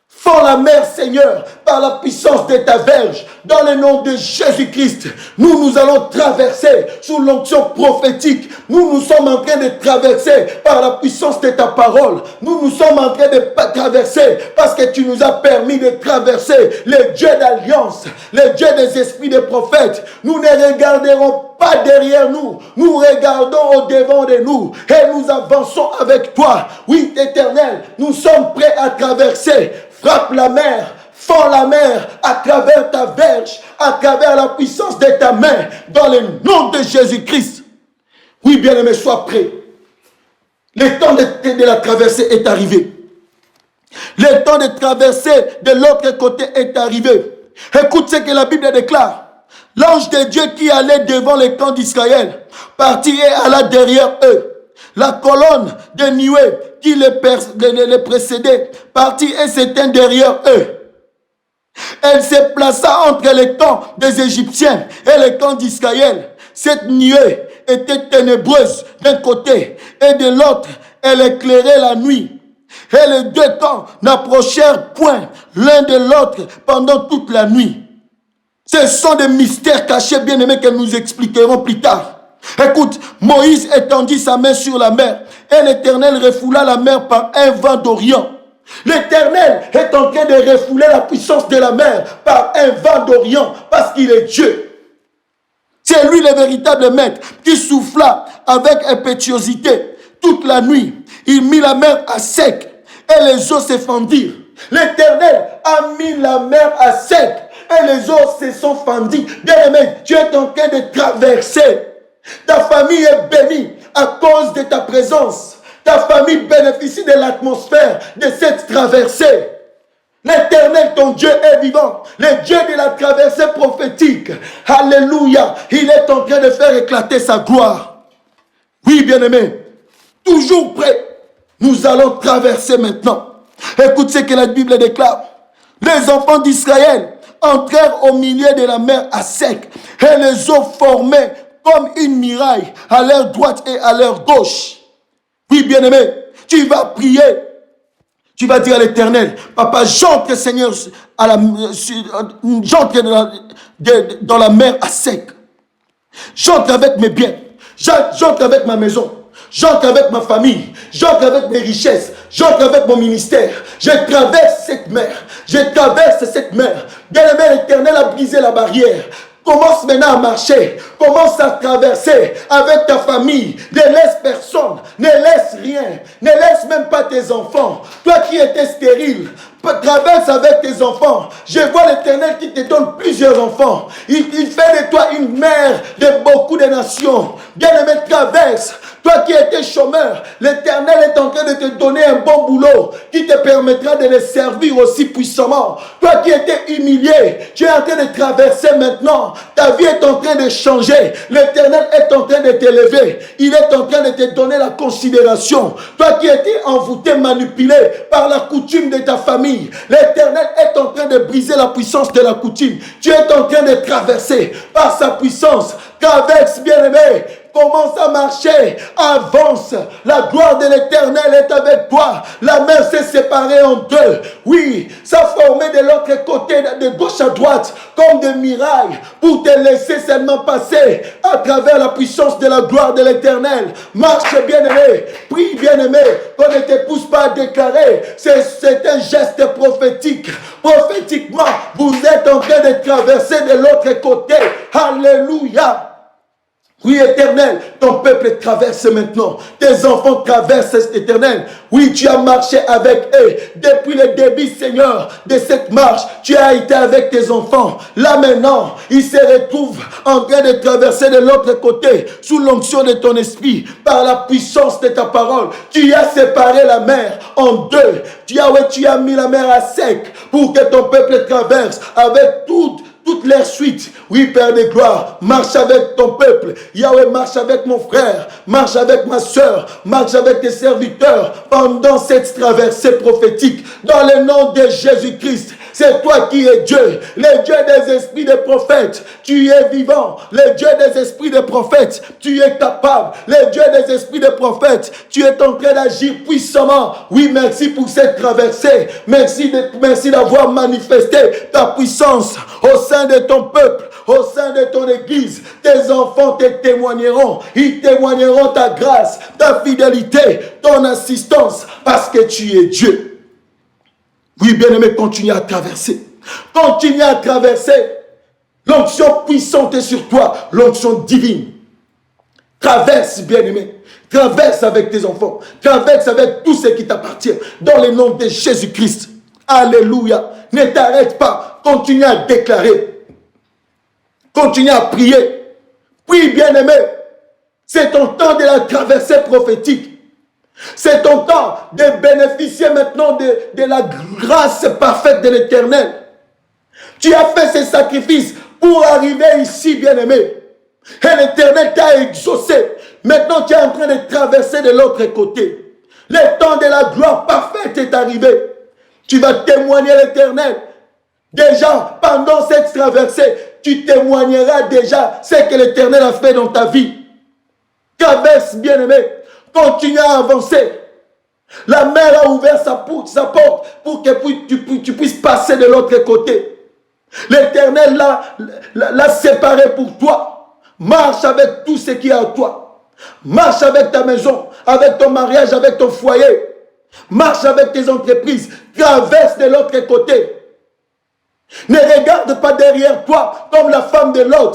Fends la mer, Seigneur, par la puissance de ta verge, dans le nom de Jésus-Christ. Nous allons traverser sous l'onction prophétique. Nous sommes en train de traverser par la puissance de ta parole. Nous sommes en train de traverser parce que tu nous as permis de traverser le Dieu d'alliance, le Dieu des esprits des prophètes. Nous ne regarderons pas derrière nous, nous regardons au devant de nous et nous avançons avec toi. Oui, Éternel, nous sommes prêts à traverser. Frappe la mer, fends la mer à travers ta verge, à travers la puissance de ta main, dans le nom de Jésus-Christ. Oui, bien-aimé, sois prêt. Le temps de la traversée est arrivé. Le temps de traverser de l'autre côté est arrivé. Écoute ce que la Bible déclare. L'ange de Dieu qui allait devant les camps d'Israël partit et alla derrière eux. La colonne de nuée qui les précédait partit et s'éteint derrière eux. Elle se plaça entre les camps des Égyptiens et les camps d'Israël. Cette nuée était ténébreuse d'un côté et de l'autre, elle éclairait la nuit. Et les deux camps n'approchèrent point l'un de l'autre pendant toute la nuit. Ce sont des mystères cachés, bien-aimés, que nous expliquerons plus tard. Écoute, Moïse étendit sa main sur la mer et l'Éternel refoula la mer par un vent d'Orient. L'Éternel est en train de refouler la puissance de la mer par un vent d'Orient parce qu'il est Dieu. C'est lui le véritable maître qui souffla avec impétuosité toute la nuit. Il mit la mer à sec et les eaux se fendirent. L'Éternel a mis la mer à sec et les eaux se sont fendues. Bien-aimé, tu es en train de traverser. Ta famille est bénie à cause de ta présence. Ta famille bénéficie de l'atmosphère de cette traversée. L'Éternel, ton Dieu, est vivant. Le Dieu de la traversée prophétique. Alléluia. Il est en train de faire éclater sa gloire. Oui, bien-aimé. Toujours prêt. Nous allons traverser maintenant. Écoute ce que la Bible déclare. Les enfants d'Israël entrèrent au milieu de la mer à sec. Et les eaux formaient comme une muraille à leur droite et à leur gauche. Oui, bien-aimé, tu vas prier. Tu vas dire à l'Éternel, Papa, j'entre, Seigneur, j'entre dans la mer à sec. J'entre avec mes biens. J'entre avec ma maison. J'entre avec ma famille. J'entre avec mes richesses. J'entre avec mon ministère. Je traverse cette mer. Je traverse cette mer. Bien-aimé, l'Éternel a brisé la barrière. Commence maintenant à marcher. Commence à traverser avec ta famille. Ne laisse personne. Ne laisse rien. Ne laisse même pas tes enfants. Toi qui étais stérile, traverse avec tes enfants. Je vois l'Éternel qui te donne plusieurs enfants. Il fait de toi une mère de beaucoup de nations. Bien-aimé, traverse. Toi qui étais chômeur, l'Éternel est en train de te donner un bon boulot qui te permettra de les servir aussi puissamment. Toi qui étais humilié, tu es en train de traverser maintenant. Ta vie est en train de changer. L'Éternel est en train de t'élever. Il est en train de te donner la considération. Toi qui étais envoûté, manipulé par la coutume de ta famille, l'Éternel est en train de briser la puissance de la coutume. Tu es en train de traverser par sa puissance. Traverse, bien-aimé. commence à marcher, avance. La gloire de l'Éternel est avec toi. La mer s'est séparée en deux. Oui, ça formait de l'autre côté, de gauche à droite, comme des mirailles, pour te laisser seulement passer à travers la puissance de la gloire de l'Éternel. Marche, bien-aimé. Prie, bien-aimé. Qu'on ne te pousse pas à déclarer. C'est un geste prophétique. Prophétiquement, vous êtes en train de traverser de l'autre côté. Alléluia. Oui, Éternel, ton peuple traverse maintenant. Tes enfants traversent cet Éternel. Oui, tu as marché avec eux. Depuis le début, Seigneur, de cette marche, tu as été avec tes enfants. Là maintenant, ils se retrouvent en train de traverser de l'autre côté, sous l'onction de ton esprit, par la puissance de ta parole. Tu as séparé la mer en deux. Tu as mis la mer à sec pour que ton peuple traverse avec toute leur suite. Oui, Père de gloire, marche avec ton peuple. Yahweh, marche avec mon frère, marche avec ma soeur, marche avec tes serviteurs pendant cette traversée prophétique. Dans le nom de Jésus-Christ, c'est toi qui es Dieu, le Dieu des esprits des prophètes. Tu es vivant, le Dieu des esprits des prophètes. Tu es capable, le Dieu des esprits des prophètes. Tu es en train d'agir puissamment. Oui, merci pour cette traversée. Merci d'avoir manifesté ta puissance au sein de ton peuple, au sein de ton église. Tes enfants te témoigneront. Ils témoigneront ta grâce, ta fidélité, ton assistance, parce que tu es Dieu. Oui, bien-aimé, continue à traverser. Continue à traverser. L'onction puissante est sur toi, l'onction divine. Traverse, bien-aimé. Traverse avec tes enfants. Traverse avec tout ce qui t'appartient. Dans le nom de Jésus-Christ. Alléluia. Ne t'arrête pas. Continue à déclarer. Continue à prier. Prie, bien-aimé. C'est ton temps de la traversée prophétique. C'est ton temps de bénéficier maintenant de la grâce parfaite de l'Éternel. Tu as fait ce sacrifice pour arriver ici, bien-aimé. Et l'Éternel t'a exaucé. Maintenant, tu es en train de traverser de l'autre côté. Le temps de la gloire parfaite est arrivé. Tu vas témoigner l'Éternel. Déjà, pendant cette traversée, tu témoigneras déjà ce que l'Éternel a fait dans ta vie. Traverse, bien-aimé. Continue à avancer. La mer a ouvert sa porte pour que tu puisses passer de l'autre côté. L'Éternel l'a séparé pour toi. Marche avec tout ce qui est à toi. Marche avec ta maison, avec ton mariage, avec ton foyer. Marche avec tes entreprises. Traverse de l'autre côté. Ne regarde pas derrière toi comme la femme de Lot.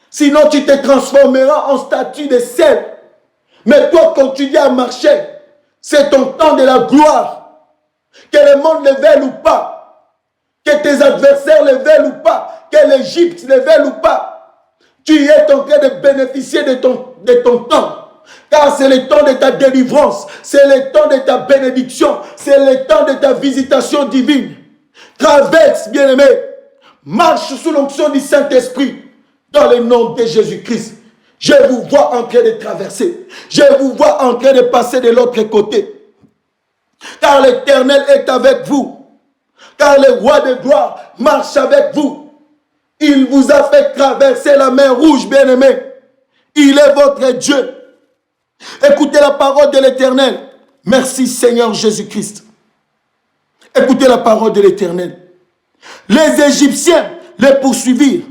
Sinon tu te transformeras en statue de sel. Mais toi, continue à marcher. C'est ton temps de la gloire. Que le monde le veuille ou pas. Que tes adversaires le veuillent ou pas. Que l'Égypte le veuille ou pas. Tu es en train de bénéficier de ton temps. Car c'est le temps de ta délivrance. C'est le temps de ta bénédiction. C'est le temps de ta visitation divine. Traverse, bien-aimé. Marche sous l'onction du Saint-Esprit. Dans le nom de Jésus-Christ. Je vous vois en train de traverser. Je vous vois en train de passer de l'autre côté. Car l'Éternel est avec vous. Car le roi de gloire marche avec vous. Il vous a fait traverser la mer rouge, bien-aimé. Il est votre Dieu. Écoutez la parole de l'Éternel. Merci Seigneur Jésus-Christ. Écoutez la parole de l'Éternel. Les Égyptiens les poursuivirent.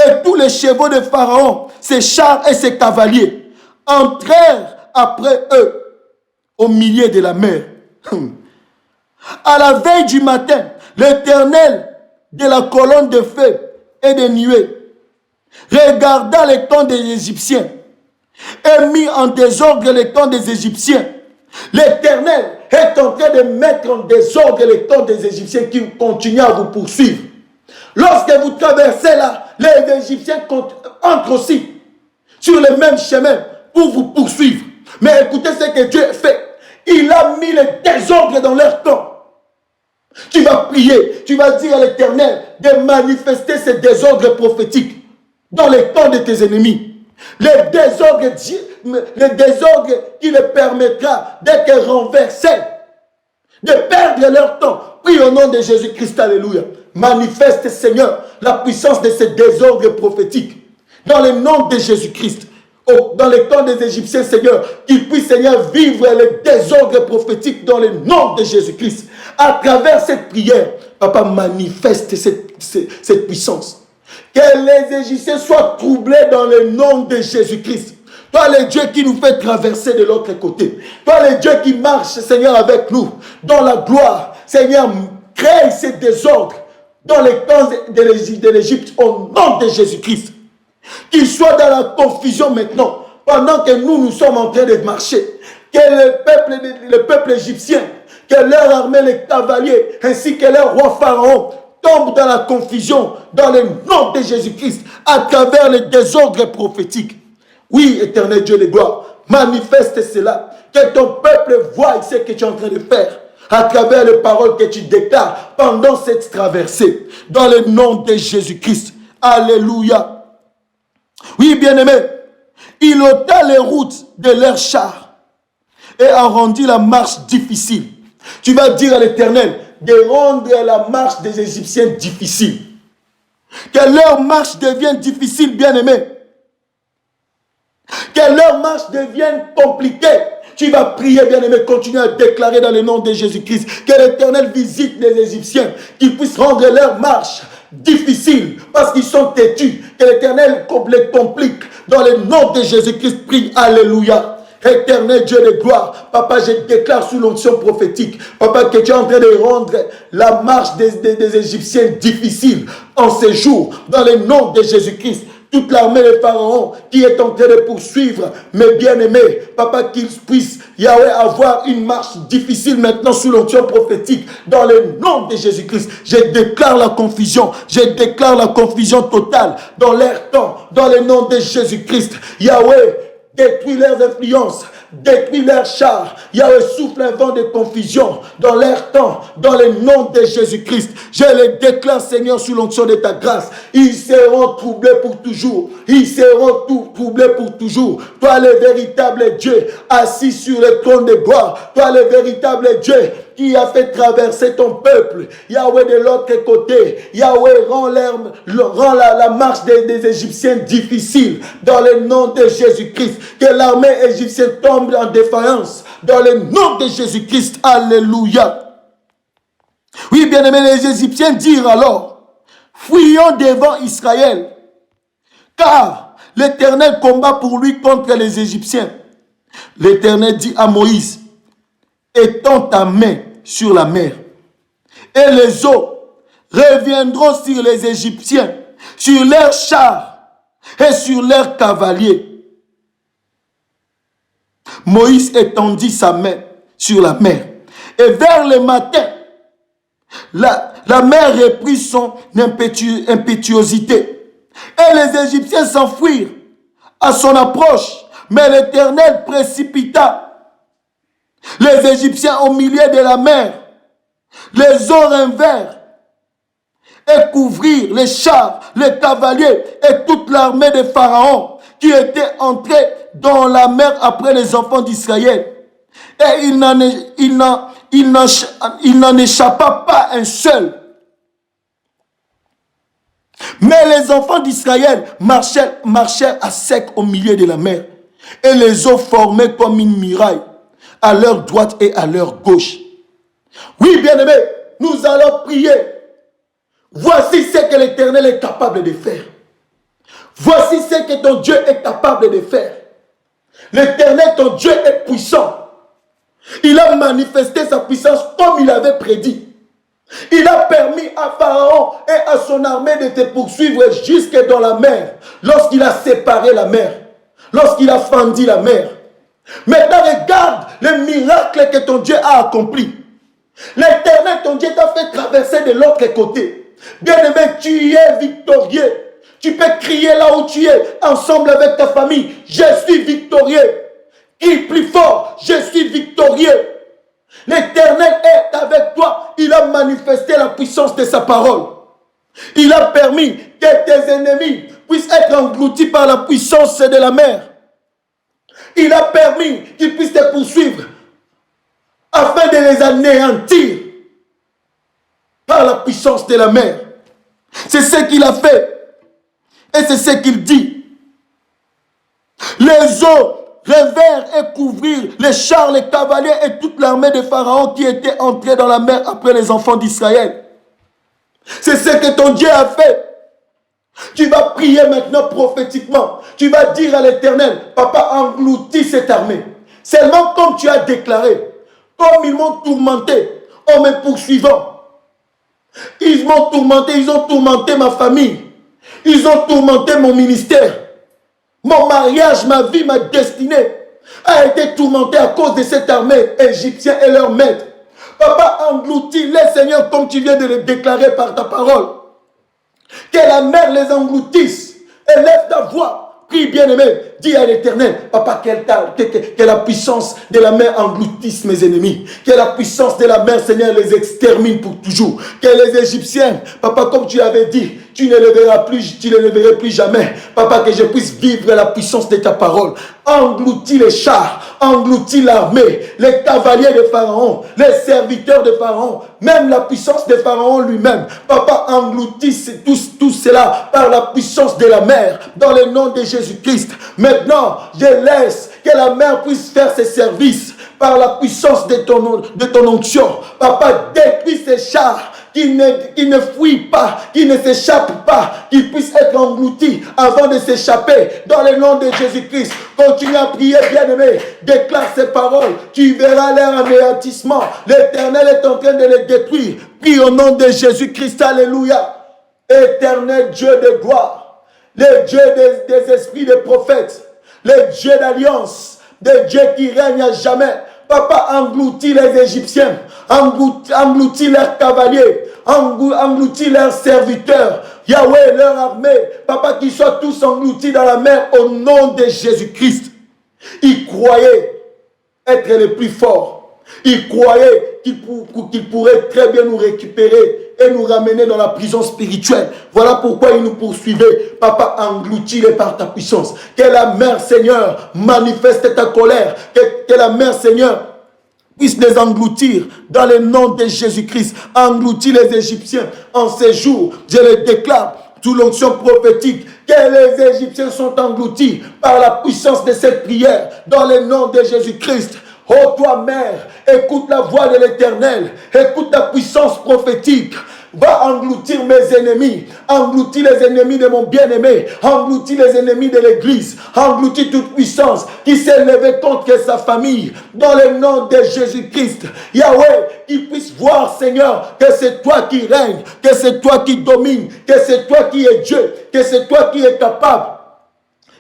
Et tous les chevaux de Pharaon, ses chars et ses cavaliers, entrèrent après eux au milieu de la mer. À la veille du matin, l'Éternel de la colonne de feu et de nuée regarda les camps des Égyptiens et mit en désordre les camps des Égyptiens. L'Éternel est en train de mettre en désordre les camps des Égyptiens qui continuent à vous poursuivre. Lorsque vous traversez là, les Égyptiens entrent aussi sur le même chemin pour vous poursuivre. Mais écoutez ce que Dieu fait. Il a mis le désordre dans leur camp. Tu vas prier, tu vas dire à l'Éternel de manifester ce désordre prophétique dans les camps de tes ennemis. Le désordre qui les permettra d'être renversés, de perdre leur temps. Prie au nom de Jésus-Christ, alléluia. Manifeste, Seigneur, la puissance de ce désordre prophétique. Dans le nom de Jésus-Christ. dans les camps des Égyptiens, Seigneur, qu'ils puissent, Seigneur, vivre les désordres prophétiques dans le nom de Jésus-Christ. À travers cette prière, Papa, manifeste cette puissance. Que les Égyptiens soient troublés dans le nom de Jésus-Christ. Toi, le Dieu qui nous fait traverser de l'autre côté. Toi, le Dieu qui marche, Seigneur, avec nous, dans la gloire. Seigneur, crée ces désordres dans les camps de l'Égypte au nom de Jésus-Christ. Qu'ils soient dans la confusion maintenant, pendant que nous sommes en train de marcher. Que le peuple égyptien, que leur armée, les cavaliers, ainsi que leur roi Pharaon, tombent dans la confusion, dans le nom de Jésus-Christ, à travers les désordres prophétiques. Oui, éternel Dieu de gloire, manifeste cela. Que ton peuple voie ce que tu es en train de faire, à travers les paroles que tu déclares pendant cette traversée, dans le nom de Jésus-Christ. Alléluia. Oui, bien-aimé, il ôta les routes de leurs chars et a rendu la marche difficile. Tu vas dire à l'Éternel de rendre la marche des Égyptiens difficile. Que leur marche devienne difficile, bien-aimé. Que leur marche devienne compliquée. Tu vas prier, bien-aimé, continue à déclarer dans le nom de Jésus-Christ que l'Éternel visite les Égyptiens, qu'ils puissent rendre leur marche difficile parce qu'ils sont têtus, que l'Éternel les complique. Dans le nom de Jésus-Christ, prie, alléluia. Éternel Dieu de gloire, Papa, je déclare sous l'onction prophétique, Papa, que tu es en train de rendre la marche des Égyptiens difficile en ces jours, dans le nom de Jésus-Christ. Toute l'armée de Pharaon qui est en train de poursuivre mes bien-aimés, Papa, qu'ils puissent, Yahweh, avoir une marche difficile maintenant sous l'onction prophétique, dans le nom de Jésus-Christ. Je déclare la confusion totale dans leur temps, dans le nom de Jésus-Christ. Yahweh, détruis leurs influences, détruis leurs chars. Yahweh, souffle un vent de confusion dans leur temps, dans le nom de Jésus-Christ. Je les déclare, Seigneur, sous l'onction de ta grâce. Ils seront troublés pour toujours. Ils seront troublés pour toujours. Toi, le véritable Dieu, assis sur le trône de gloire. Toi, le véritable Dieu, qui a fait traverser ton peuple. Yahweh, de l'autre côté. Yahweh, rend la marche des Égyptiens difficile. Dans le nom de Jésus-Christ. Que l'armée égyptienne tombe en défaillance. Dans le nom de Jésus-Christ. Alléluia. Oui, bien-aimés, les Égyptiens dirent alors, fuyons devant Israël, car l'Éternel combat pour lui contre les Égyptiens. L'Éternel dit à Moïse, étends ta main sur la mer, et les eaux reviendront sur les Égyptiens, sur leurs chars et sur leurs cavaliers. Moïse étendit sa main sur la mer, et vers le matin, la mer reprit son impétuosité, et les Égyptiens s'enfuirent à son approche, mais l'Éternel précipita les Égyptiens au milieu de la mer. Les eaux revinrent et couvrirent les chars, les cavaliers et toute l'armée de Pharaon qui était entrée dans la mer après les enfants d'Israël. Et il n'en échappa pas un seul. Mais les enfants d'Israël marchèrent à sec au milieu de la mer. Et les eaux formaient comme une muraille à leur droite et à leur gauche. Oui, bien-aimés, nous allons prier. Voici ce que l'Éternel est capable de faire. Voici ce que ton Dieu est capable de faire. L'Éternel, ton Dieu, est puissant. Il a manifesté sa puissance comme il avait prédit. Il a permis à Pharaon et à son armée de te poursuivre jusque dans la mer, lorsqu'il a séparé la mer, lorsqu'il a fendu la mer. Maintenant, regarde le miracle que ton Dieu a accompli. L'Éternel, ton Dieu, t'a fait traverser de l'autre côté. Bien-aimé, tu es victorieux. Tu peux crier là où tu es, ensemble avec ta famille. Je suis victorieux. Crie plus fort, je suis victorieux. L'Éternel est avec toi. Il a manifesté la puissance de sa parole. Il a permis que tes ennemis puissent être engloutis par la puissance de la mer. Il a permis qu'ils puissent te poursuivre afin de les anéantir par la puissance de la mer. C'est ce qu'il a fait. Et c'est ce qu'il dit. Les eaux révèrent et couvrirent les chars, les cavaliers et toute l'armée de Pharaon qui était entrée dans la mer après les enfants d'Israël. C'est ce que ton Dieu a fait. Tu vas prier maintenant prophétiquement. Tu vas dire à l'Éternel, Papa, engloutis cette armée. Seulement comme tu as déclaré, comme ils m'ont tourmenté en me poursuivant. Ils m'ont tourmenté, ils ont tourmenté ma famille. Ils ont tourmenté mon ministère. Mon mariage, ma vie, ma destinée a été tourmentée à cause de cette armée égyptienne et leur maître. Papa, engloutis-les, Seigneur, comme tu viens de le déclarer par ta parole. Que la mer les engloutisse. Élève ta voix. Prie, bien-aimé. Dis à l'Éternel, Papa, que la puissance de la mer engloutisse mes ennemis. Que la puissance de la mer, Seigneur, les extermine pour toujours. Que les Égyptiens, Papa, comme tu avais dit, tu ne les verras plus jamais. Papa, que je puisse vivre la puissance de ta parole. Engloutis les chars, engloutis l'armée, les cavaliers de Pharaon, les serviteurs de Pharaon, même la puissance de Pharaon lui-même. Papa, engloutisse tout cela par la puissance de la mer, dans le nom de Jésus-Christ. Maintenant, je laisse que la mer puisse faire ses services par la puissance de ton onction. Papa, détruis ces chars qui ne fuient pas, qui ne s'échappent pas, qui puissent être engloutis avant de s'échapper dans le nom de Jésus-Christ. Continue à prier, bien-aimé. Déclare ces paroles. Tu verras leur anéantissement. L'Éternel est en train de les détruire. Prie au nom de Jésus-Christ. Alléluia. Éternel Dieu de gloire, le Dieu des esprits des prophètes, le Dieu d'alliance, le Dieu qui règne à jamais. Papa, engloutis les Égyptiens, engloutis leurs cavaliers, engloutis leurs serviteurs, Yahweh, leur armée. Papa, qu'ils soient tous engloutis dans la mer au nom de Jésus-Christ. Ils croyaient être les plus forts. Ils croyaient qu'ils pourraient très bien nous récupérer et nous ramener dans la prison spirituelle. Voilà pourquoi ils nous poursuivaient. Papa, engloutis-les par ta puissance. Que la mer, Seigneur, manifeste ta colère. Que la mer, Seigneur, puisse les engloutir dans le nom de Jésus-Christ. Engloutis les Égyptiens en ces jours. Je les déclare sous l'onction prophétique que les Égyptiens sont engloutis par la puissance de cette prière dans le nom de Jésus-Christ. Oh toi, mère, écoute la voix de l'Éternel, écoute la puissance prophétique. Va engloutir mes ennemis, engloutir les ennemis de mon bien-aimé, engloutir les ennemis de l'Église, engloutir toute puissance qui s'est levée contre sa famille, dans le nom de Jésus-Christ. Yahweh, qu'il puisse voir, Seigneur, que c'est toi qui règnes, que c'est toi qui domines, que c'est toi qui es Dieu, que c'est toi qui es capable,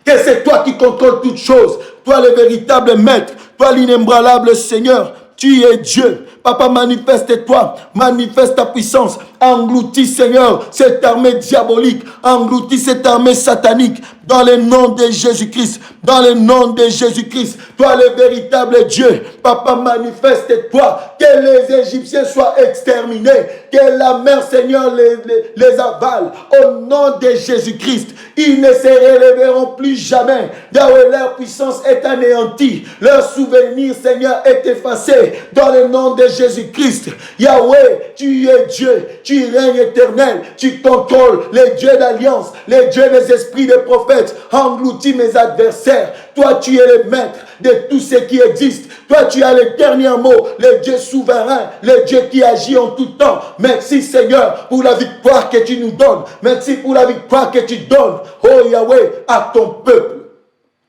que c'est toi qui contrôles toutes choses. Toi le véritable maître, toi l'inébranlable Seigneur, tu es Dieu. Papa, manifeste-toi, manifeste ta puissance. Engloutis, Seigneur, cette armée diabolique. Engloutis cette armée satanique. Dans le nom de Jésus-Christ. Dans le nom de Jésus-Christ. Toi, le véritable Dieu. Papa, manifeste-toi. Que les Égyptiens soient exterminés. Que la mer, Seigneur, les avale. Au nom de Jésus-Christ. Ils ne se relèveront plus jamais. Yahweh, leur puissance est anéantie. Leur souvenir, Seigneur, est effacé. Dans le nom de Jésus-Christ. Yahweh, tu es Dieu. Tu règnes éternel. Tu contrôles les dieux d'alliance. Les dieux des esprits des prophètes. Engloutis mes adversaires. Toi, tu es le maître de tout ce qui existe. Toi, tu as le dernier mot. Le Dieu souverain. Le Dieu qui agit en tout temps. Merci, Seigneur, pour la victoire que tu nous donnes. Merci pour la victoire que tu donnes. Oh Yahweh, à ton peuple.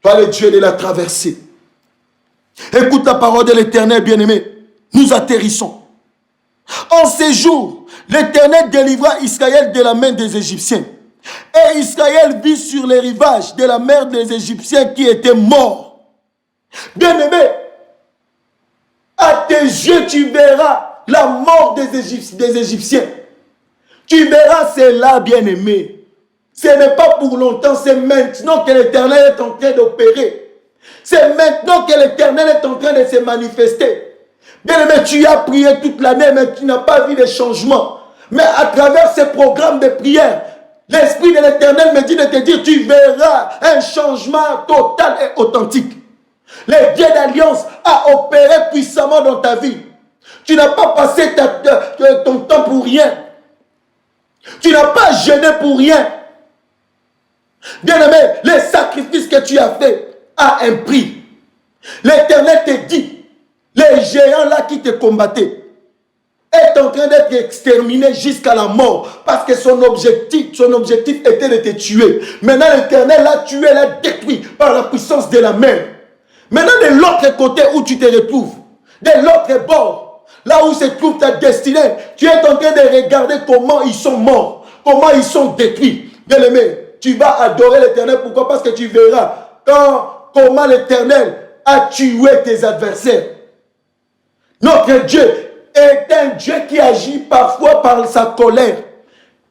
Toi, le Dieu de la traversée. Écoute la parole de l'Éternel, bien-aimé. Nous atterrissons. En ces jours, l'Éternel délivra Israël de la main des Égyptiens. Et Israël vit sur les rivages de la mer des Égyptiens qui étaient morts. Bien-aimé, à tes yeux, tu verras la mort des Égyptiens. Tu verras cela, bien-aimé. Ce n'est pas pour longtemps, c'est maintenant que l'Éternel est en train d'opérer. C'est maintenant que l'Éternel est en train de se manifester. Bien-aimé, tu as prié toute l'année, mais tu n'as pas vu de changement. Mais à travers ces programmes de prière, l'Esprit de l'Éternel me dit de te dire, tu verras un changement total et authentique. Le Dieu d'alliance a opéré puissamment dans ta vie. Tu n'as pas passé ton temps pour rien. Tu n'as pas jeûné pour rien. Bien-aimé, les sacrifices que tu as faits, a un prix. L'Éternel te dit, les géants là qui te combattaient est en train d'être exterminé jusqu'à la mort parce que son objectif était de te tuer. Maintenant, l'Éternel l'a tué, l'a détruit par la puissance de la main. Maintenant, de l'autre côté où tu te retrouves, de l'autre bord, là où se trouve ta destinée, tu es en train de regarder comment ils sont morts, comment ils sont détruits. Bien-aimé, tu vas adorer l'Éternel. Pourquoi? Parce que tu verras comment l'Éternel a tué tes adversaires. Notre Dieu est un Dieu qui agit parfois par sa colère.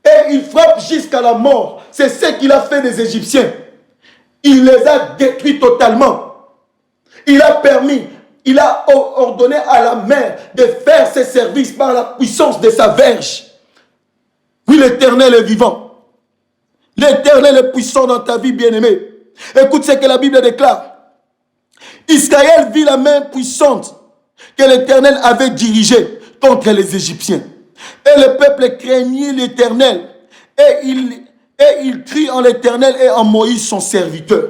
Et il frappe jusqu'à la mort. C'est ce qu'il a fait des Égyptiens. Il les a détruits totalement. Il a ordonné à la mer de faire ses services par la puissance de sa verge. Oui, l'Éternel est vivant. L'Éternel est puissant dans ta vie, bien-aimé. Écoute ce que la Bible déclare. Israël vit la main puissante que l'Éternel avait dirigée contre les Égyptiens. Et le peuple craignit l'Éternel. Et il crie en l'Éternel et en Moïse son serviteur.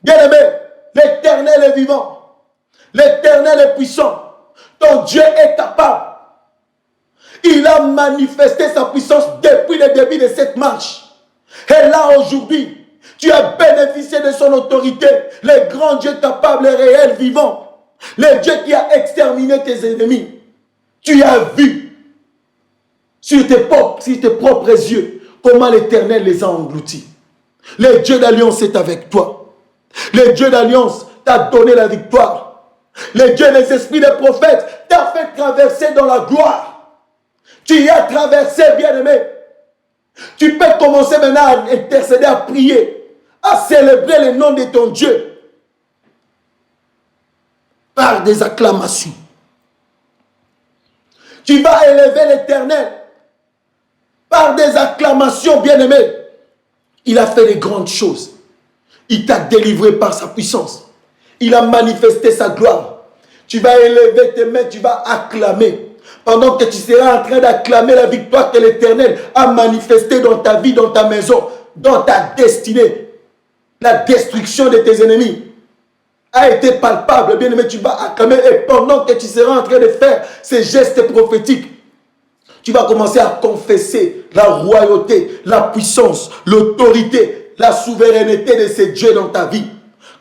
Bien-aimé, l'Éternel est vivant. L'Éternel est puissant. Ton Dieu est capable. Il a manifesté sa puissance depuis le début de cette marche. Et là, aujourd'hui, tu as bénéficié de son autorité. Le grand Dieu capable et réel, vivant. Le Dieu qui a exterminé tes ennemis. Tu as vu sur tes propres yeux comment l'Éternel les a engloutis. Le Dieu d'alliance est avec toi. Le Dieu d'alliance t'a donné la victoire. Le Dieu des esprits des prophètes t'a fait traverser dans la gloire. Tu y as traversé, bien-aimé. Tu peux commencer maintenant à intercéder, à prier, à célébrer le nom de ton Dieu par des acclamations. Tu vas élever l'Éternel par des acclamations, bien-aimé. Il a fait de grandes choses. Il t'a délivré par sa puissance. Il a manifesté sa gloire. Tu vas élever tes mains, tu vas acclamer. Pendant que tu seras en train d'acclamer la victoire que l'Éternel a manifestée dans ta vie, dans ta maison, dans ta destinée. La destruction de tes ennemis a été palpable. Bien aimé, tu vas acclamer. Et pendant que tu seras en train de faire ces gestes prophétiques, tu vas commencer à confesser la royauté, la puissance, l'autorité, la souveraineté de ces dieux dans ta vie.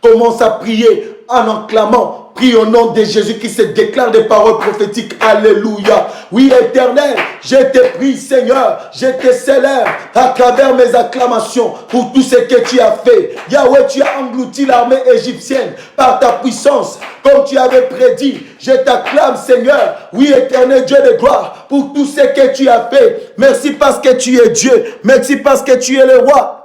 Commence à prier en acclamant. Prie au nom de Jésus qui se déclare des paroles prophétiques. Alléluia. Oui, l'Éternel, je te prie, Seigneur, je te célèbre à travers mes acclamations pour tout ce que tu as fait. Yahweh, tu as englouti l'armée égyptienne par ta puissance. Comme tu avais prédit, je t'acclame, Seigneur. Oui, Éternel Dieu de gloire, pour tout ce que tu as fait. Merci parce que tu es Dieu. Merci parce que tu es le roi.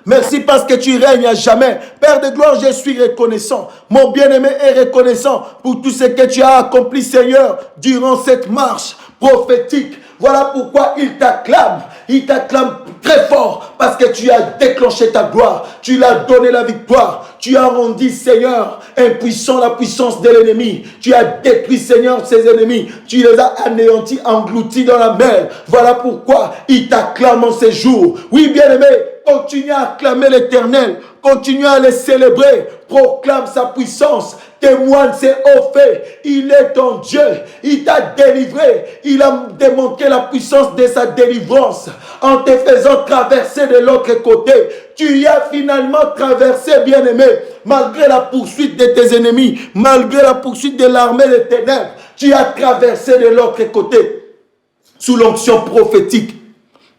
Merci parce que tu règnes à jamais. Père de gloire, je suis reconnaissant. Mon bien-aimé est reconnaissant pour tout ce que tu as accompli, Seigneur, durant cette marche prophétique. Voilà pourquoi il t'acclame. Il t'acclame très fort parce que tu as déclenché ta gloire. Tu l'as donné la victoire. Tu as rendu, Seigneur, impuissant la puissance de l'ennemi. Tu as détruit, Seigneur, ses ennemis. Tu les as anéantis, engloutis dans la mer. Voilà pourquoi il t'acclame en ces jours. Oui, bien-aimé, continue à acclamer l'Éternel. Continue à le célébrer. Proclame sa puissance. Témoigne ses hauts faits. Il est ton Dieu. Il t'a délivré. Il a démontré la puissance de sa délivrance en te faisant traverser de l'autre côté. Tu y as finalement traversé, bien-aimé, malgré la poursuite de tes ennemis, malgré la poursuite de l'armée des ténèbres. Tu as traversé de l'autre côté. Sous l'onction prophétique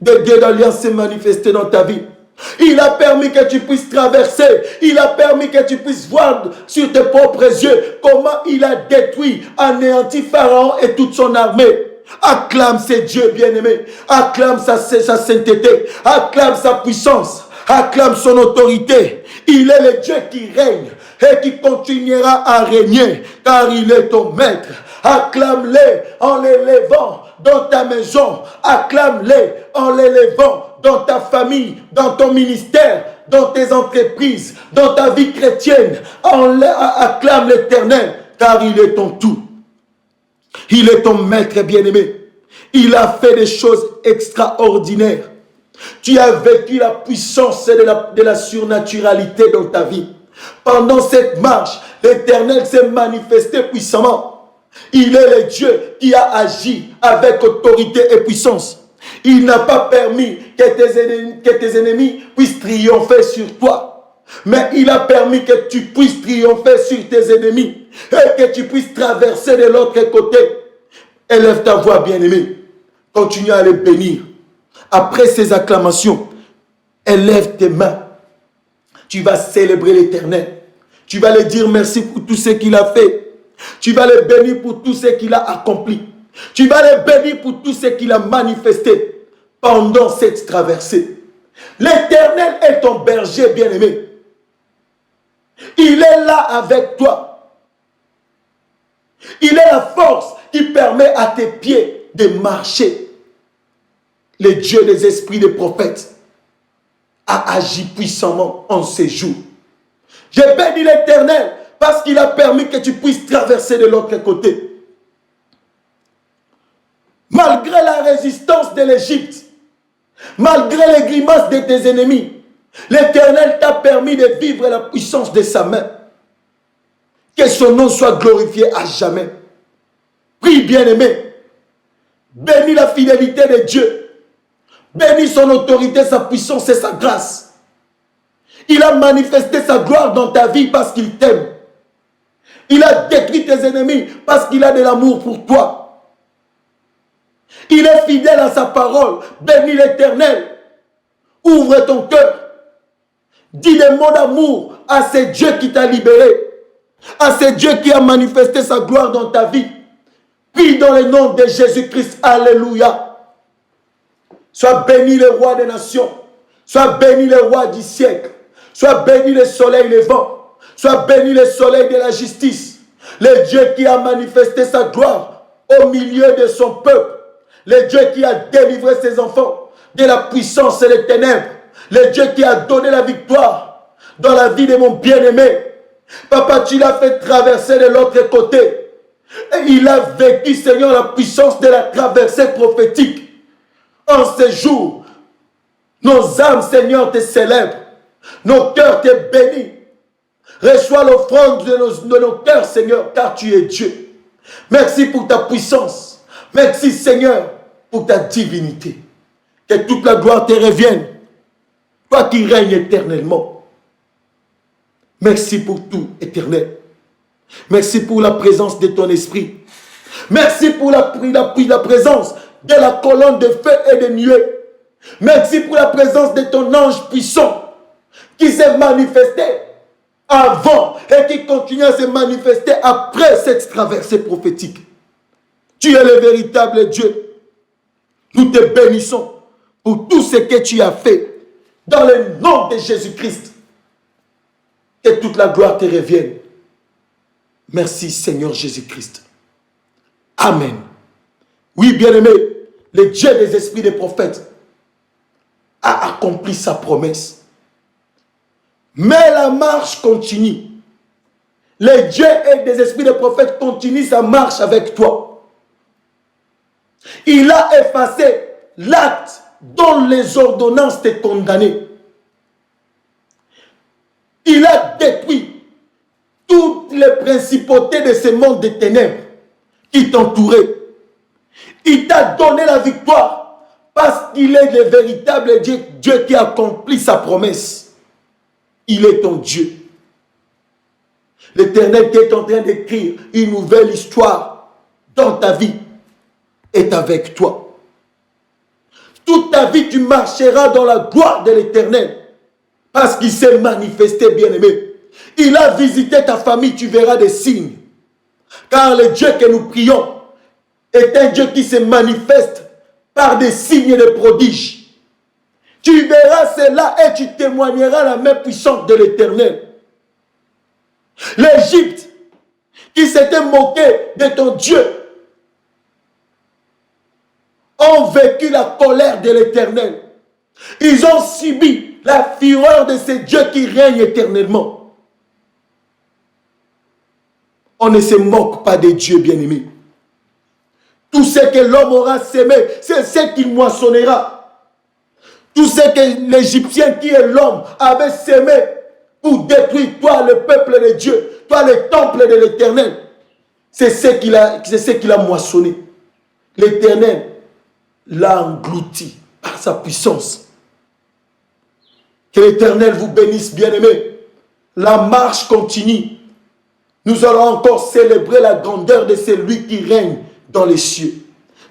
de Dieu d'alliance s'est manifesté dans ta vie. Il a permis que tu puisses traverser. Il a permis que tu puisses voir sur tes propres yeux comment il a détruit, anéanti Pharaon et toute son armée. Acclame ses dieux bien-aimés. Acclame sa sainteté. Acclame sa puissance. Acclame son autorité. Il est le Dieu qui règne et qui continuera à régner car il est ton maître. Acclame-le en l'élevant dans ta maison. Acclame-le en l'élevant dans ta famille, dans ton ministère, dans tes entreprises, dans ta vie chrétienne. Acclame l'Éternel, car il est ton tout. Il est ton maître bien-aimé. Il a fait des choses extraordinaires. Tu as vécu la puissance de la surnaturalité dans ta vie. Pendant cette marche, l'Éternel s'est manifesté puissamment. Il est le Dieu qui a agi avec autorité et puissance. Il n'a pas permis que tes ennemis puissent triompher sur toi. Mais il a permis que tu puisses triompher sur tes ennemis et que tu puisses traverser de l'autre côté. Élève ta voix, bien-aimé. Continue à les bénir. Après ces acclamations, élève tes mains. Tu vas célébrer l'Éternel. Tu vas lui dire merci pour tout ce qu'il a fait. Tu vas le bénir pour tout ce qu'il a accompli. Tu vas le bénir pour tout ce qu'il a manifesté pendant cette traversée. L'Éternel est ton berger bien-aimé. Il est là avec toi. Il est la force qui permet à tes pieds de marcher. Le Dieu des esprits des prophètes a agi puissamment en ces jours. J'ai béni l'Éternel parce qu'il a permis que tu puisses traverser de l'autre côté. Malgré la résistance de l'Égypte, malgré les grimaces de tes ennemis, l'Éternel t'a permis de vivre la puissance de sa main. Que son nom soit glorifié à jamais. Prie, bien-aimé. Bénis la fidélité de Dieu. Bénis son autorité, sa puissance et sa grâce. Il a manifesté sa gloire dans ta vie parce qu'il t'aime. Il a détruit tes ennemis parce qu'il a de l'amour pour toi. Il est fidèle à sa parole. Bénis l'Éternel. Ouvre ton cœur. Dis des mots d'amour à ce Dieu qui t'a libéré. À ce Dieu qui a manifesté sa gloire dans ta vie. Prie dans le nom de Jésus-Christ. Alléluia. Sois béni le roi des nations. Sois béni le roi du siècle. Sois béni le soleil levant. Sois béni le soleil de la justice. Le Dieu qui a manifesté sa gloire au milieu de son peuple. Le Dieu qui a délivré ses enfants de la puissance et des ténèbres. Le Dieu qui a donné la victoire dans la vie de mon bien-aimé. Papa, tu l'as fait traverser de l'autre côté. Et il a vécu, Seigneur, la puissance de la traversée prophétique. En ce jour, nos âmes, Seigneur, te célèbrent. Nos cœurs te bénissent. Reçois l'offrande de nos cœurs, Seigneur, car tu es Dieu. Merci pour ta puissance. Merci, Seigneur, pour ta divinité. Que toute la gloire te revienne. Toi qui règnes éternellement. Merci pour tout, Éternel. Merci pour la présence de ton esprit. Merci pour la présence de la colonne de feu et de nuée. Merci pour la présence de ton ange puissant qui s'est manifesté avant et qui continue à se manifester après cette traversée prophétique. Tu es le véritable Dieu. Nous te bénissons pour tout ce que tu as fait dans le nom de Jésus-Christ. Que toute la gloire te revienne. Merci Seigneur Jésus-Christ. Amen. Oui, bien-aimé, le Dieu des esprits des prophètes a accompli sa promesse. Mais la marche continue. Le Dieu des esprits des prophètes continue sa marche avec toi. Il a effacé l'acte dont les ordonnances te condamnaient. Il a détruit toutes les principautés de ce monde de ténèbres qui t'entouraient. Il t'a donné la victoire parce qu'il est le véritable Dieu, Dieu qui accomplit sa promesse. Il est ton Dieu. L'Éternel qui est en train d'écrire une nouvelle histoire dans ta vie est avec toi. Toute ta vie, tu marcheras dans la gloire de l'Éternel parce qu'il s'est manifesté, bien-aimé. Il a visité ta famille, tu verras des signes. Car le Dieu que nous prions est un Dieu qui se manifeste par des signes et des prodiges. Tu verras cela et tu témoigneras la main puissante de l'Éternel. L'Égypte, qui s'était moqué de ton Dieu, ont vécu la colère de l'Éternel. Ils ont subi la fureur de ce Dieu qui règne éternellement. On ne se moque pas de Dieu, bien-aimé. Tout ce que l'homme aura sémé, c'est ce qu'il moissonnera. Tout ce que l'Égyptien qui est l'homme avait sémé pour détruire, toi, le peuple de Dieu, toi, le temple de l'Éternel. C'est ce qu'il a moissonné. L'Éternel l'a englouti par sa puissance. Que l'Éternel vous bénisse, bien-aimés. La marche continue. Nous allons encore célébrer la grandeur de celui qui règne dans les cieux.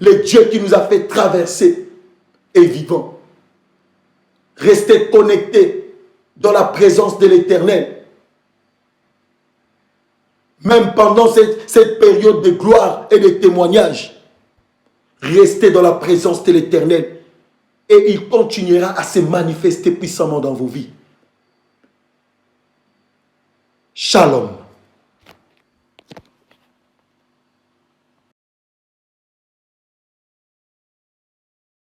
Le Dieu qui nous a fait traverser est vivant. Restez connectés dans la présence de l'Éternel. Même pendant cette période de gloire et de témoignage, restez dans la présence de l'Éternel et il continuera à se manifester puissamment dans vos vies. Shalom.